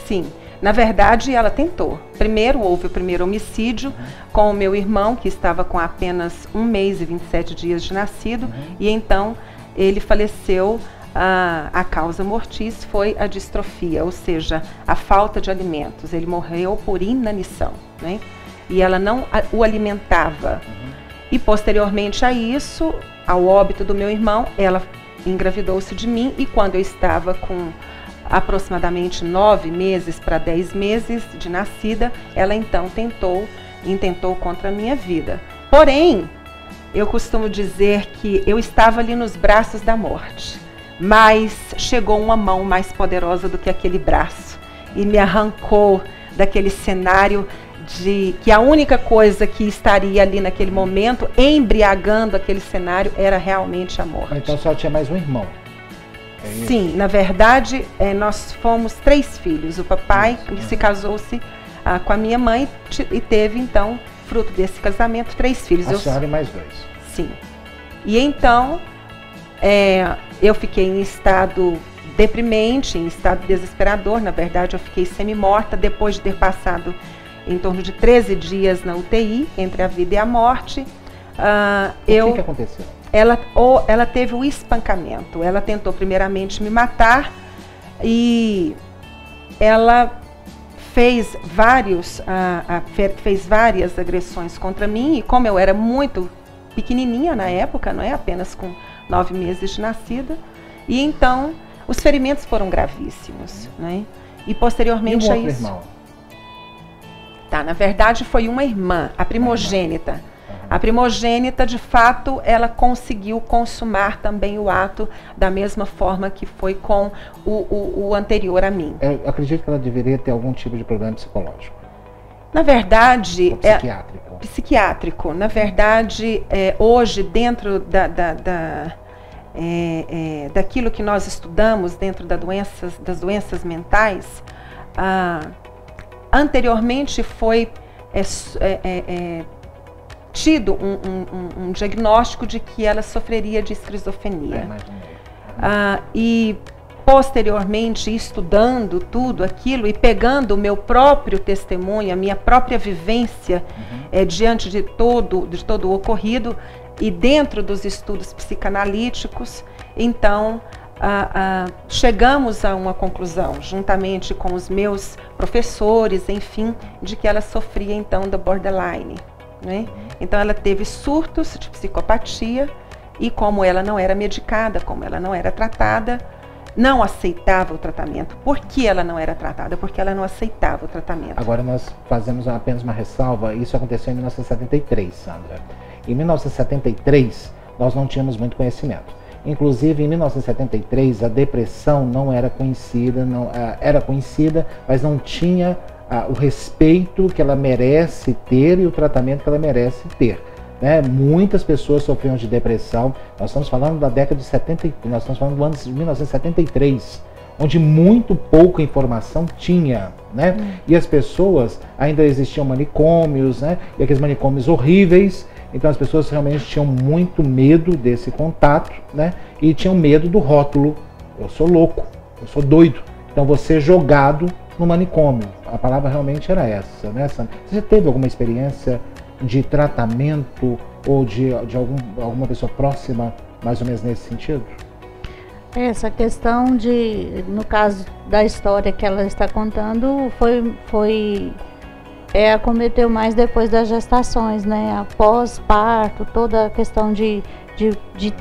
Sim. Na verdade, ela tentou. Primeiro, houve o primeiro homicídio com o meu irmão, que estava com apenas 1 mês e 27 dias de nascido. E então, ele faleceu. A causa mortis foi a distrofia, ou seja, a falta de alimentos. Ele morreu por inanição, né? E ela não o alimentava. E posteriormente a isso, ao óbito do meu irmão, ela engravidou-se de mim e quando eu estava com aproximadamente 9 meses para 10 meses de nascida, ela então intentou contra a minha vida. Porém, eu costumo dizer que eu estava ali nos braços da morte. Mas chegou uma mão mais poderosa do que aquele braço e me arrancou daquele cenário de que a única coisa que estaria ali naquele momento, embriagando aquele cenário, era realmente a morte. Então a senhora tinha mais um irmão? isso? Sim, na verdade, nós fomos 3 filhos. O papai se casou-se com a minha mãe e teve, então, fruto desse casamento, 3 filhos. A senhora e mais 2. Sim. E então, eu fiquei em estado deprimente, em estado desesperador. Na verdade, eu fiquei semi-morta depois de ter passado em torno de 13 dias na UTI, entre a vida e a morte. O que aconteceu? Ela teve o espancamento. Ela tentou primeiramente me matar e ela fez várias agressões contra mim. E como eu era muito pequenininha na época, não é, apenas com 9 meses de nascida, e então os ferimentos foram gravíssimos, né? E posteriormente a isso. Irmão? Tá, na verdade foi uma irmã, a primogênita. A primogênita, de fato, ela conseguiu consumar também o ato da mesma forma que foi com o anterior a mim. Eu acredito que ela deveria ter algum tipo de problema psicológico. Na verdade, psiquiátrico. Psiquiátrico. Na verdade, hoje, dentro daquilo que nós estudamos, dentro das doenças mentais, anteriormente foi tido um diagnóstico de que ela sofreria de esquizofrenia. E posteriormente, estudando tudo aquilo e pegando o meu próprio testemunho, a minha própria vivência diante de todo o ocorrido e dentro dos estudos psicanalíticos, então chegamos a uma conclusão, juntamente com os meus professores, enfim, de que ela sofria então da borderline, né? Então ela teve surtos de psicopatia e, como ela não era medicada, como ela não era tratada, não aceitava o tratamento. Por que ela não era tratada? Porque ela não aceitava o tratamento. Agora nós fazemos apenas uma ressalva. Isso aconteceu em 1973, Sandra. Em 1973 nós não tínhamos muito conhecimento. Inclusive, em 1973 a depressão não era conhecida, era conhecida, mas não tinha o respeito que ela merece ter e o tratamento que ela merece ter, né? Muitas pessoas sofriam de depressão. Nós estamos falando da década de 70, nós estamos falando do ano de 1973, onde muito pouca informação tinha, né? E as pessoas, ainda existiam manicômios, né? E aqueles manicômios horríveis. Então as pessoas realmente tinham muito medo desse contato, né? E tinham medo do rótulo: eu sou louco, eu sou doido. Então você jogado no manicômio. A palavra realmente era essa, né, Sandra? Você teve alguma experiência de tratamento ou de alguma pessoa próxima, mais ou menos nesse sentido? Essa questão no caso da história que ela está contando, acometeu mais depois das gestações, né? Após parto, toda a questão de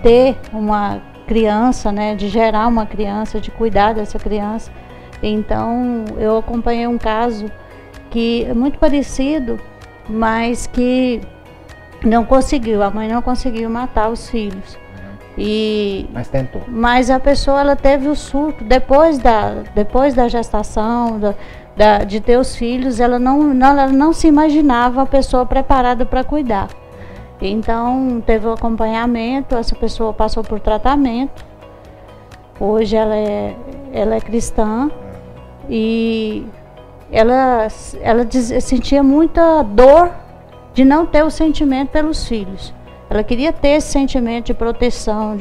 ter uma criança, né? De gerar uma criança, de cuidar dessa criança. Então, eu acompanhei um caso que é muito parecido, mas que a mãe não conseguiu matar os filhos. Mas tentou. Mas a pessoa, ela teve o surto depois da gestação, de ter os filhos. Ela não se imaginava a pessoa preparada para cuidar. Então, teve o acompanhamento, essa pessoa passou por tratamento. Hoje ela é cristã e ela sentia muita dor de não ter o sentimento pelos filhos. Ela queria ter esse sentimento de proteção,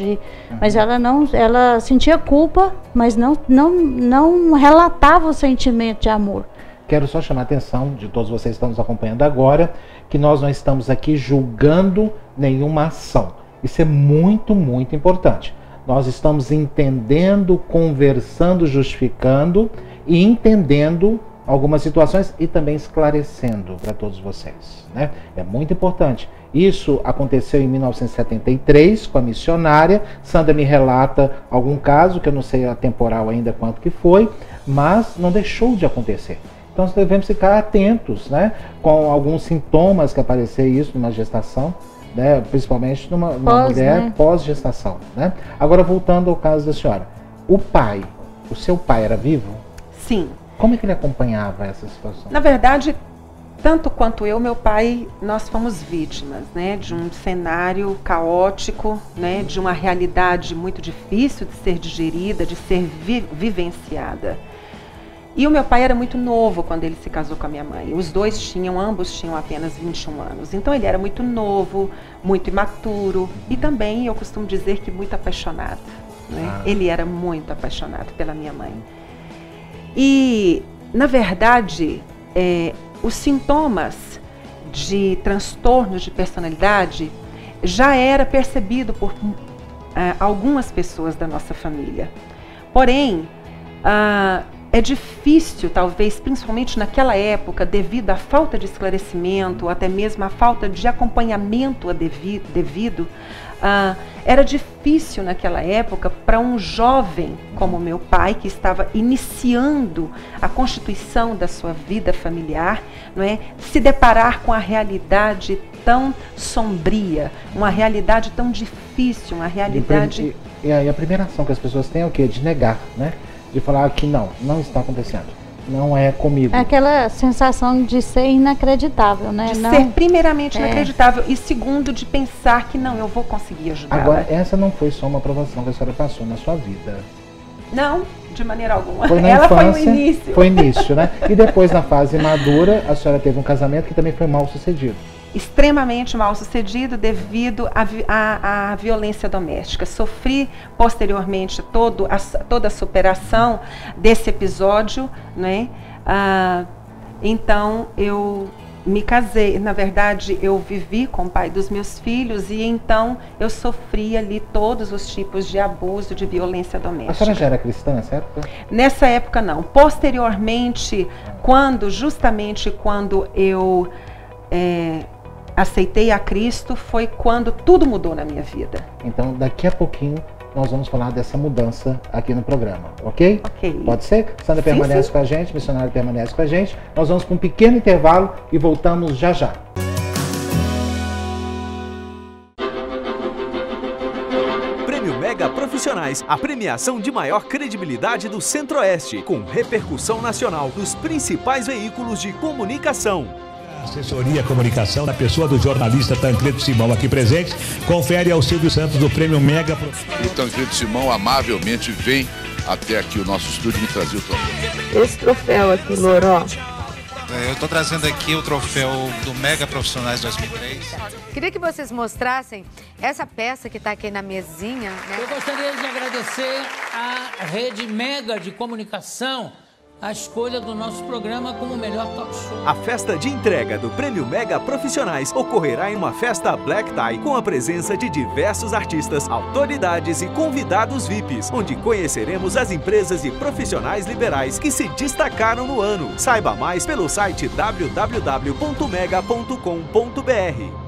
mas ela sentia culpa, mas não relatava o sentimento de amor. Quero só chamar a atenção de todos vocês que estão nos acompanhando agora, que nós não estamos aqui julgando nenhuma ação. Isso é muito, muito importante. Nós estamos entendendo, conversando, justificando e entendendo algumas situações e também esclarecendo para todos vocês, né? É muito importante. Isso aconteceu em 1973 com a missionária. Sandra me relata algum caso, que eu não sei a temporal ainda quanto que foi, mas não deixou de acontecer. Então nós devemos ficar atentos, né? Com alguns sintomas que aparecer isso numa gestação, né? Principalmente numa mulher, né? Pós-gestação, né? Agora, voltando ao caso da senhora. O seu pai era vivo? Sim. Como é que ele acompanhava essa situação? Na verdade, tanto quanto eu, meu pai, nós fomos vítimas, né, de um cenário caótico, né, de uma realidade muito difícil de ser digerida, de ser vivenciada. E o meu pai era muito novo quando ele se casou com a minha mãe. Ambos tinham apenas 21 anos. Então ele era muito novo, muito imaturo e também, eu costumo dizer, que muito apaixonado, né? Ele era muito apaixonado pela minha mãe. E, na verdade, os sintomas de transtornos de personalidade já era percebido por algumas pessoas da nossa família. Porém, é difícil, talvez, principalmente naquela época, devido à falta de esclarecimento, até mesmo à falta de acompanhamento devido, era difícil naquela época para um jovem como meu pai, que estava iniciando a constituição da sua vida familiar, não é, se deparar com a realidade tão sombria, uma realidade tão difícil, uma realidade... E aí a primeira ação que as pessoas têm é o quê? De negar, né? De falar que não está acontecendo, não é comigo. É aquela sensação de ser inacreditável, né? De ser primeiramente inacreditável e segundo de pensar que não, eu vou conseguir ajudar. Agora, essa não foi só uma aprovação que a senhora passou na sua vida. Não, de maneira alguma. Foi na Ela infância, foi o início. Foi início, né? E depois, na fase madura, a senhora teve um casamento que também foi mal sucedido. Extremamente mal sucedido devido à violência doméstica. Sofri posteriormente toda a superação desse episódio, né? Então eu me casei, na verdade eu vivi com o pai dos meus filhos e então eu sofri ali todos os tipos de abuso, de violência doméstica. A senhora já era cristã nessa época? Nessa época não. Posteriormente, justamente quando eu aceitei a Cristo, foi quando tudo mudou na minha vida. Então, daqui a pouquinho, nós vamos falar dessa mudança aqui no programa, ok? Ok. Pode ser? Sandra permanece com a gente, missionário permanece com a gente. Nós vamos para um pequeno intervalo e voltamos já já. Prêmio Mega Profissionais, a premiação de maior credibilidade do Centro-Oeste, com repercussão nacional nos principais veículos de comunicação. Assessoria Comunicação, na pessoa do jornalista Tancredo Simão aqui presente, confere ao Silvio Santos do Prêmio Mega. O Tancredo Simão amavelmente vem até aqui o nosso estúdio me trazer o troféu. Esse troféu aqui, Loró. Eu estou trazendo aqui o troféu do Mega Profissionais 2003. Queria que vocês mostrassem essa peça que está aqui na mesinha, né? Eu gostaria de agradecer à Rede Mega de Comunicação a escolha do nosso programa como o melhor talk show. A festa de entrega do Prêmio Mega Profissionais ocorrerá em uma festa Black Tie com a presença de diversos artistas, autoridades e convidados VIPs, onde conheceremos as empresas e profissionais liberais que se destacaram no ano. Saiba mais pelo site www.mega.com.br.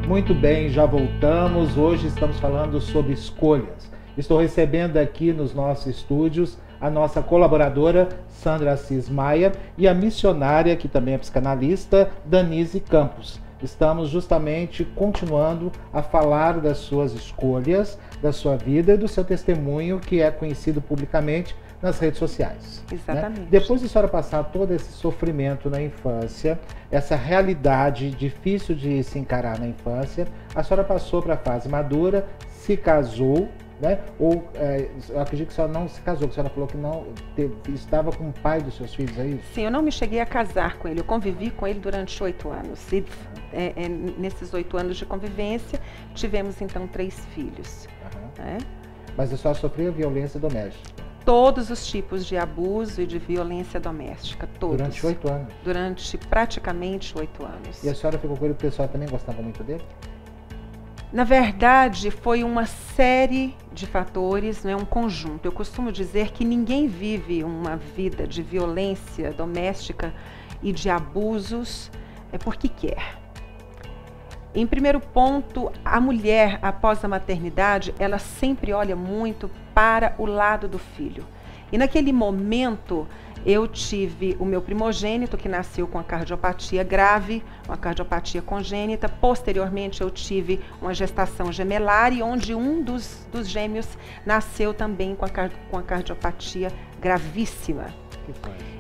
Muito bem, já voltamos. Hoje estamos falando sobre escolhas. Estou recebendo aqui nos nossos estúdios a nossa colaboradora Sandra Assis Maia e a missionária, que também é psicanalista, Danise Campos. Estamos justamente continuando a falar das suas escolhas, da sua vida e do seu testemunho, que é conhecido publicamente nas redes sociais. Exatamente. Né? Depois de a senhora passar todo esse sofrimento na infância, essa realidade difícil de se encarar na infância, a senhora passou para a fase madura, se casou, né? Ou eu acredito que a senhora não se casou, que a senhora falou que não estava com o pai dos seus filhos, é isso? Sim, eu não me cheguei a casar com ele, eu convivi com ele durante 8 anos. E nesses 8 anos de convivência, tivemos então 3 filhos. Né? Mas a senhora sofreu violência doméstica? Todos os tipos de abuso e de violência doméstica, todos. Durante 8 anos? Durante praticamente 8 anos. E a senhora ficou com ele porque a senhora também gostava muito dele? Na verdade, foi uma série de fatores, né, um conjunto. Eu costumo dizer que ninguém vive uma vida de violência doméstica e de abusos porque quer. Em primeiro ponto, a mulher, após a maternidade, ela sempre olha muito para o lado do filho. E naquele momento, eu tive o meu primogênito, que nasceu com a cardiopatia grave, uma cardiopatia congênita. Posteriormente, eu tive uma gestação gemelar, e onde um dos gêmeos nasceu também com a cardiopatia gravíssima.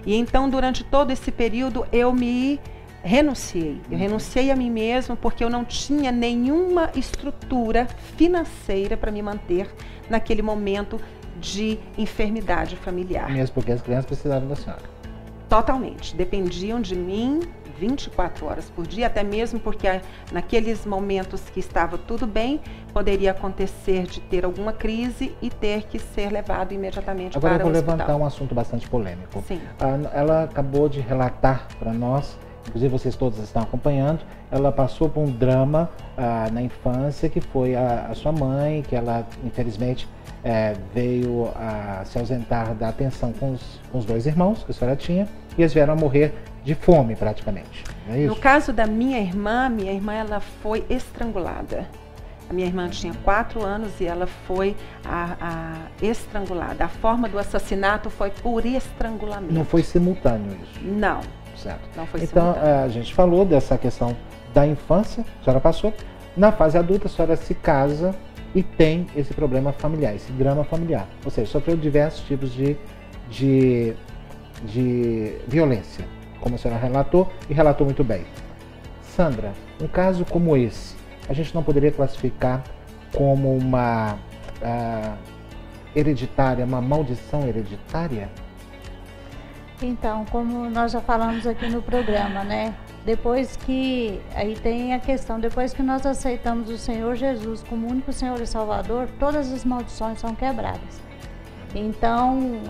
E então, durante todo esse período, eu me renunciei. Eu renunciei a mim mesma porque eu não tinha nenhuma estrutura financeira para me manter naquele momento de enfermidade familiar. Mesmo porque as crianças precisavam da senhora. Totalmente. Dependiam de mim 24 horas por dia, até mesmo porque naqueles momentos que estava tudo bem, poderia acontecer de ter alguma crise e ter que ser levado imediatamente Agora para o hospital. Agora eu vou levantar um assunto bastante polêmico. Sim. Ela acabou de relatar para nós, inclusive vocês todos estão acompanhando, ela passou por um drama na infância, que foi a sua mãe, que ela infelizmente veio a se ausentar da atenção com os dois irmãos que a senhora tinha, e eles vieram a morrer de fome praticamente. Não é isso? No caso da minha irmã ela foi estrangulada. A minha irmã tinha 4 anos e ela foi estrangulada. A forma do assassinato foi por estrangulamento. Não foi simultâneo isso? Não. Certo. Não foi então, simultâneo. A gente falou dessa questão da infância, a senhora passou. Na fase adulta, a senhora se casa e tem esse problema familiar, esse drama familiar. Ou seja, sofreu diversos tipos de violência, como a senhora relatou, e relatou muito bem. Sandra, um caso como esse, a gente não poderia classificar como uma hereditária, uma maldição hereditária? Então, como nós já falamos aqui no programa, né? Depois que, aí tem a questão, depois que nós aceitamos o Senhor Jesus como único Senhor e Salvador, todas as maldições são quebradas. Então,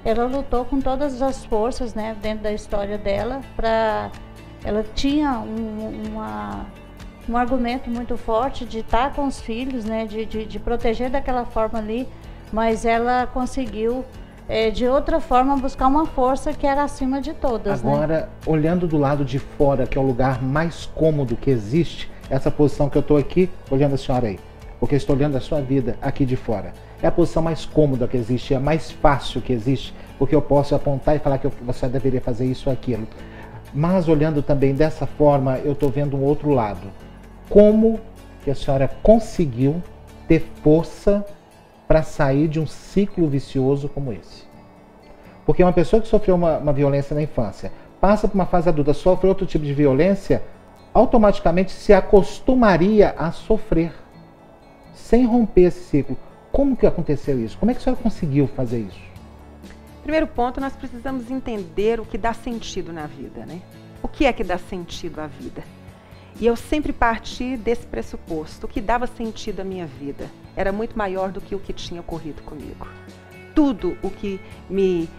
ela lutou com todas as forças, né, dentro da história dela, ela tinha um argumento muito forte de estar com os filhos, né, de proteger daquela forma ali, mas ela conseguiu de outra forma buscar uma força que era acima de todas. Agora, né? Olhando do lado de fora, que é o lugar mais cômodo que existe, essa posição que eu estou aqui, olhando a senhora aí, porque eu estou olhando a sua vida aqui de fora, é a posição mais cômoda que existe, é a mais fácil que existe, porque eu posso apontar e falar que você deveria fazer isso ou aquilo. Mas olhando também dessa forma, eu estou vendo um outro lado. Como que a senhora conseguiu ter força para sair de um ciclo vicioso como esse? Porque uma pessoa que sofreu uma violência na infância, passa por uma fase adulta, sofre outro tipo de violência, automaticamente se acostumaria a sofrer, sem romper esse ciclo. Como que aconteceu isso? Como é que a senhora conseguiu fazer isso? Primeiro ponto, nós precisamos entender o que dá sentido na vida, né? O que é que dá sentido à vida? E eu sempre parti desse pressuposto. O que dava sentido à minha vida era muito maior do que o que tinha ocorrido comigo. Tudo o que me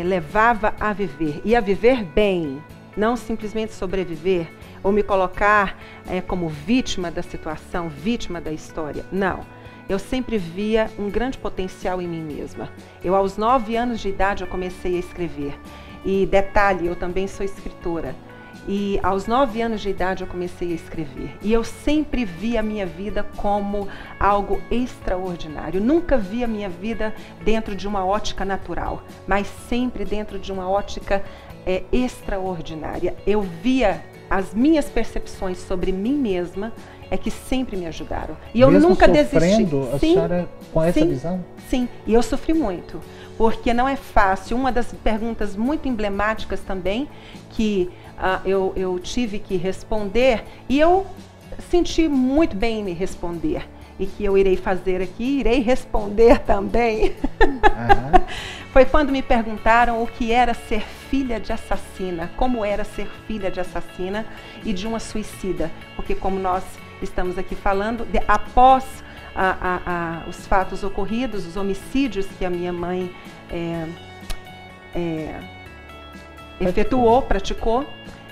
levava a viver, e a viver bem, não simplesmente sobreviver, ou me colocar como vítima da situação, vítima da história. Não. Eu sempre via um grande potencial em mim mesma. Eu, aos 9 anos de idade, eu comecei a escrever. E detalhe, eu também sou escritora. E aos 9 anos de idade eu comecei a escrever. E eu sempre vi a minha vida como algo extraordinário. Nunca vi a minha vida dentro de uma ótica natural, mas sempre dentro de uma ótica extraordinária. Eu via as minhas percepções sobre mim mesma que sempre me ajudaram. E eu nunca desisti. A senhora com essa visão? Sim, e eu sofri muito, porque não é fácil. Uma das perguntas muito emblemáticas também que eu tive que responder, e eu senti muito bem em me responder, e que eu irei fazer aqui, irei responder também. Foi quando me perguntaram o que era ser filha de assassina, como era ser filha de assassina e de uma suicida, porque como nós estamos aqui falando, após os fatos ocorridos, os homicídios que a minha mãe praticou,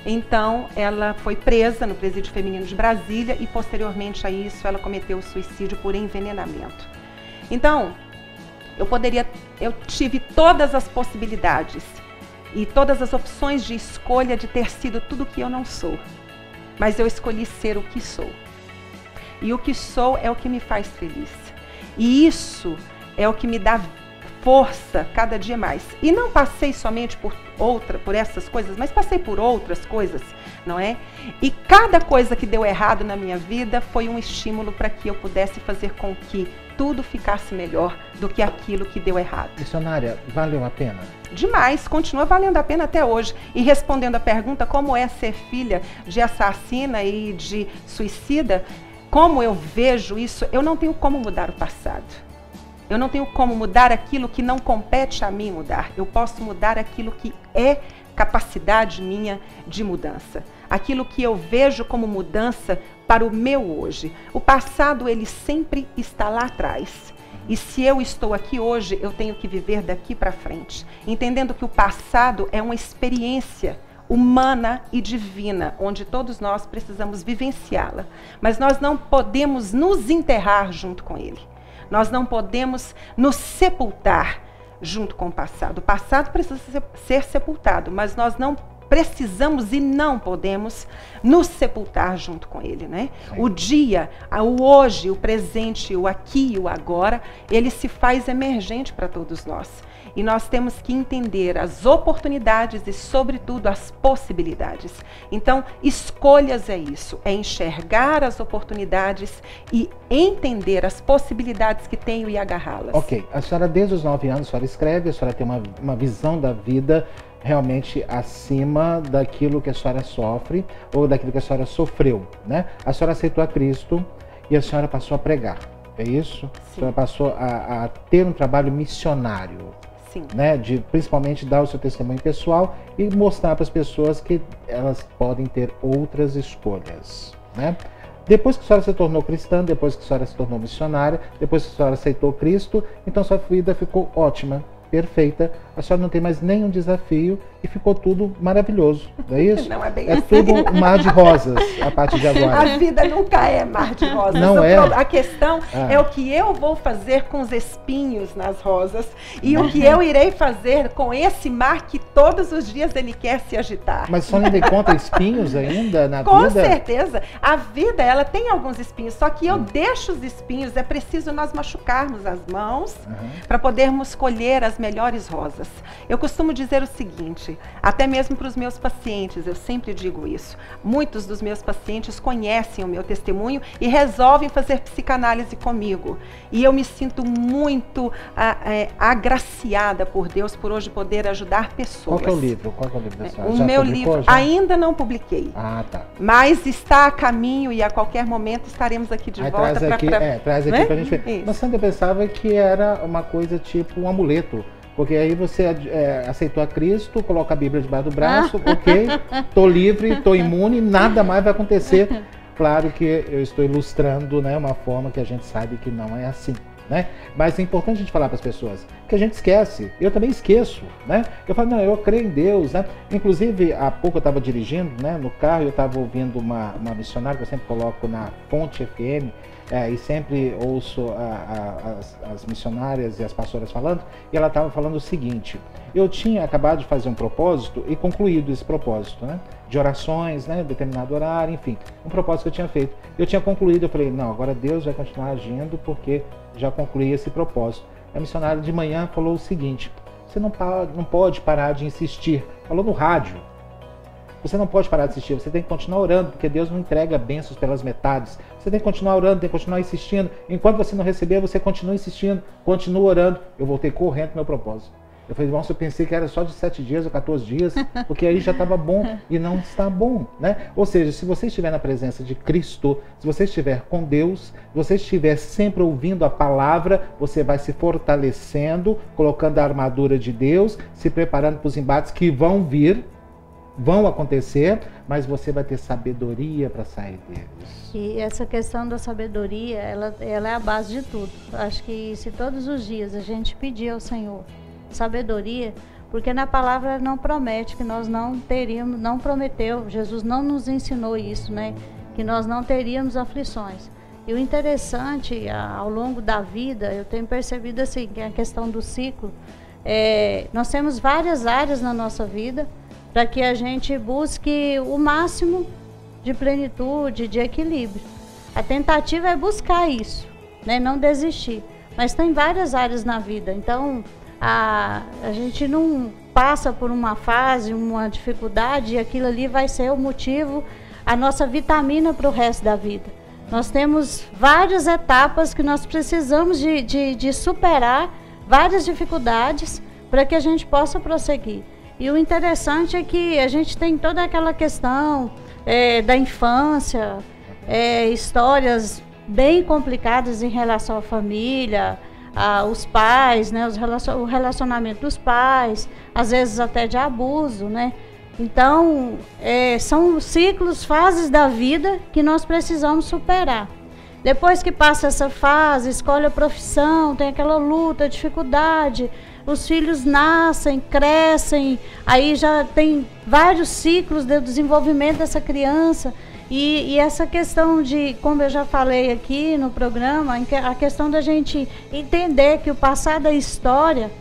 então ela foi presa no Presídio Feminino de Brasília e posteriormente a isso ela cometeu o suicídio por envenenamento. Então, eu tive todas as possibilidades e todas as opções de escolha de ter sido tudo o que eu não sou, mas eu escolhi ser o que sou. E o que sou é o que me faz feliz. E isso é o que me dá força cada dia mais. E não passei somente por essas coisas, mas passei por outras coisas, não é? E cada coisa que deu errado na minha vida foi um estímulo para que eu pudesse fazer com que tudo ficasse melhor do que aquilo que deu errado. Missionária, valeu a pena? Demais, continua valendo a pena até hoje. E respondendo a pergunta, como é ser filha de assassina e de suicida, como eu vejo isso, eu não tenho como mudar o passado. Eu não tenho como mudar aquilo que não compete a mim mudar. Eu posso mudar aquilo que é capacidade minha de mudança. Aquilo que eu vejo como mudança para o meu hoje. O passado, ele sempre está lá atrás. E se eu estou aqui hoje, eu tenho que viver daqui para frente. Entendendo que o passado é uma experiência humana e divina, onde todos nós precisamos vivenciá-la. Mas nós não podemos nos enterrar junto com ele. Nós não podemos nos sepultar junto com o passado. O passado precisa ser sepultado, mas nós não precisamos e não podemos nos sepultar junto com ele, né? O dia, o hoje, o presente, o aqui e o agora, ele se faz emergente para todos nós. E nós temos que entender as oportunidades e, sobretudo, as possibilidades. Então, escolhas é isso, é enxergar as oportunidades e entender as possibilidades que tenho e agarrá-las. Ok, a senhora desde os 9 anos, a senhora escreve, a senhora tem uma visão da vida realmente acima daquilo que a senhora sofre ou daquilo que a senhora sofreu, né? A senhora aceitou a Cristo e a senhora passou a pregar, é isso? Sim. A senhora passou a ter um trabalho missionário. Sim. Né, de principalmente dar o seu testemunho pessoal e mostrar para as pessoas que elas podem ter outras escolhas, né? Depois que a senhora se tornou cristã, depois que a senhora se tornou missionária, depois que a senhora aceitou Cristo, então sua vida ficou ótima, perfeita, a senhora não tem mais nenhum desafio e ficou tudo maravilhoso, não é isso? Não é bem assim. É tudo um mar de rosas a partir de agora. A vida nunca é mar de rosas. Não é? A questão é o que eu vou fazer com os espinhos nas rosas e o que eu irei fazer com esse mar que todos os dias ele quer se agitar. Mas a senhora ainda encontra espinhos ainda na vida? Com certeza. A vida, ela tem alguns espinhos, só que eu deixo os espinhos, é preciso nós machucarmos as mãos para podermos colher as melhores rosas. Eu costumo dizer o seguinte, até mesmo para os meus pacientes, eu sempre digo isso. Muitos dos meus pacientes conhecem o meu testemunho e resolvem fazer psicanálise comigo. E eu me sinto muito agraciada por Deus por hoje poder ajudar pessoas. Qual que é o livro? Qual que é o livro da senhora? O Já meu publicou, livro já? ainda não publiquei. Ah, tá. Mas está a caminho e a qualquer momento estaremos aqui de volta para... Traz aqui pra gente ver. Isso. Mas Sandra pensava que era uma coisa tipo um amuleto. Porque aí você aceitou a Cristo, coloca a Bíblia debaixo do braço, ok, tô livre, tô imune, nada mais vai acontecer. Claro que eu estou ilustrando, né, uma forma que a gente sabe que não é assim, né? Mas é importante a gente falar para as pessoas que a gente esquece. Eu também esqueço, né? Eu falo, não, eu creio em Deus, né? Inclusive, há pouco eu estava dirigindo, né, no carro, eu estava ouvindo uma missionária que eu sempre coloco na Fonte FM, e sempre ouço as missionárias e as pastoras falando, e ela estava falando o seguinte: eu tinha acabado de fazer um propósito e concluído esse propósito, né? De orações, né? Determinado horário, enfim, um propósito que eu tinha feito. Eu tinha concluído, eu falei, não, agora Deus vai continuar agindo porque já concluí esse propósito. A missionária de manhã falou o seguinte: você não pode parar de insistir. Falou no rádio. Você não pode parar de assistir, você tem que continuar orando, porque Deus não entrega bênçãos pelas metades. Você tem que continuar orando, tem que continuar insistindo. Enquanto você não receber, você continua insistindo, continua orando. Eu voltei correndo pro meu propósito. Eu falei, nossa, eu pensei que era só de 7 dias ou 14 dias, porque aí já estava bom e não está bom, né? Ou seja, se você estiver na presença de Cristo, se você estiver com Deus, se você estiver sempre ouvindo a palavra, você vai se fortalecendo, colocando a armadura de Deus, se preparando para os embates que vão vir, vão acontecer, mas você vai ter sabedoria para sair deles. E essa questão da sabedoria, ela é a base de tudo. Acho que se todos os dias a gente pedir ao Senhor sabedoria, porque na palavra não promete que nós não teríamos, não prometeu, Jesus não nos ensinou isso, né? Que nós não teríamos aflições. E o interessante, ao longo da vida, eu tenho percebido assim, que a questão do ciclo, nós temos várias áreas na nossa vida para que a gente busque o máximo de plenitude, de equilíbrio. A tentativa é buscar isso, né? Não desistir. Mas tem várias áreas na vida, então a gente não passa por uma fase, uma dificuldade, e aquilo ali vai ser o motivo, a nossa vitamina para o resto da vida. Nós temos várias etapas que nós precisamos de superar, várias dificuldades, para que a gente possa prosseguir. E o interessante é que a gente tem toda aquela questão da infância, histórias bem complicadas em relação à família, os pais, né, o relacionamento dos pais, às vezes até de abuso, né? Então, são ciclos, fases da vida que nós precisamos superar. Depois que passa essa fase, escolhe a profissão, tem aquela luta, dificuldade, os filhos nascem, crescem, aí já tem vários ciclos de desenvolvimento dessa criança. E essa questão de, como eu já falei aqui no programa, a questão da gente entender que o passado é história,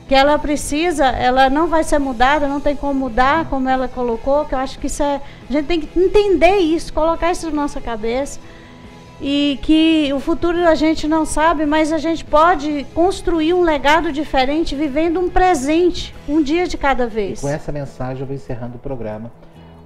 que ela precisa, ela não vai ser mudada, não tem como mudar, como ela colocou, que eu acho que a gente tem que entender isso, colocar isso na nossa cabeça. E que o futuro a gente não sabe, mas a gente pode construir um legado diferente, vivendo um presente, um dia de cada vez. Com essa mensagem eu vou encerrando o programa.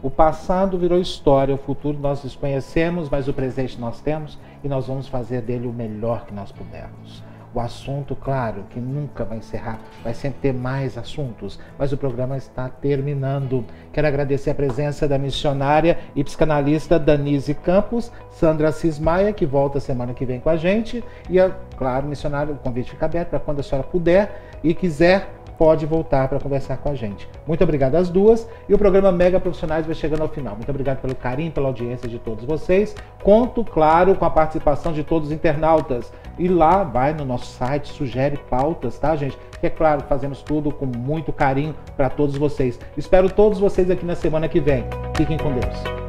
O passado virou história, o futuro nós desconhecemos, mas o presente nós temos e nós vamos fazer dele o melhor que nós pudermos. O assunto, claro, que nunca vai encerrar, vai sempre ter mais assuntos, mas o programa está terminando. Quero agradecer a presença da missionária e psicanalista Danise Campos, Sandra Cismaia, que volta semana que vem com a gente, e, claro, missionária, o convite fica aberto para quando a senhora puder e quiser, pode voltar para conversar com a gente. Muito obrigado às duas, e o programa Mega Profissionais vai chegando ao final. Muito obrigado pelo carinho, pela audiência de todos vocês. Conto, claro, com a participação de todos os internautas. E lá, vai no nosso site, sugere pautas, tá, gente? Que é claro, fazemos tudo com muito carinho para todos vocês. Espero todos vocês aqui na semana que vem. Fiquem com Deus.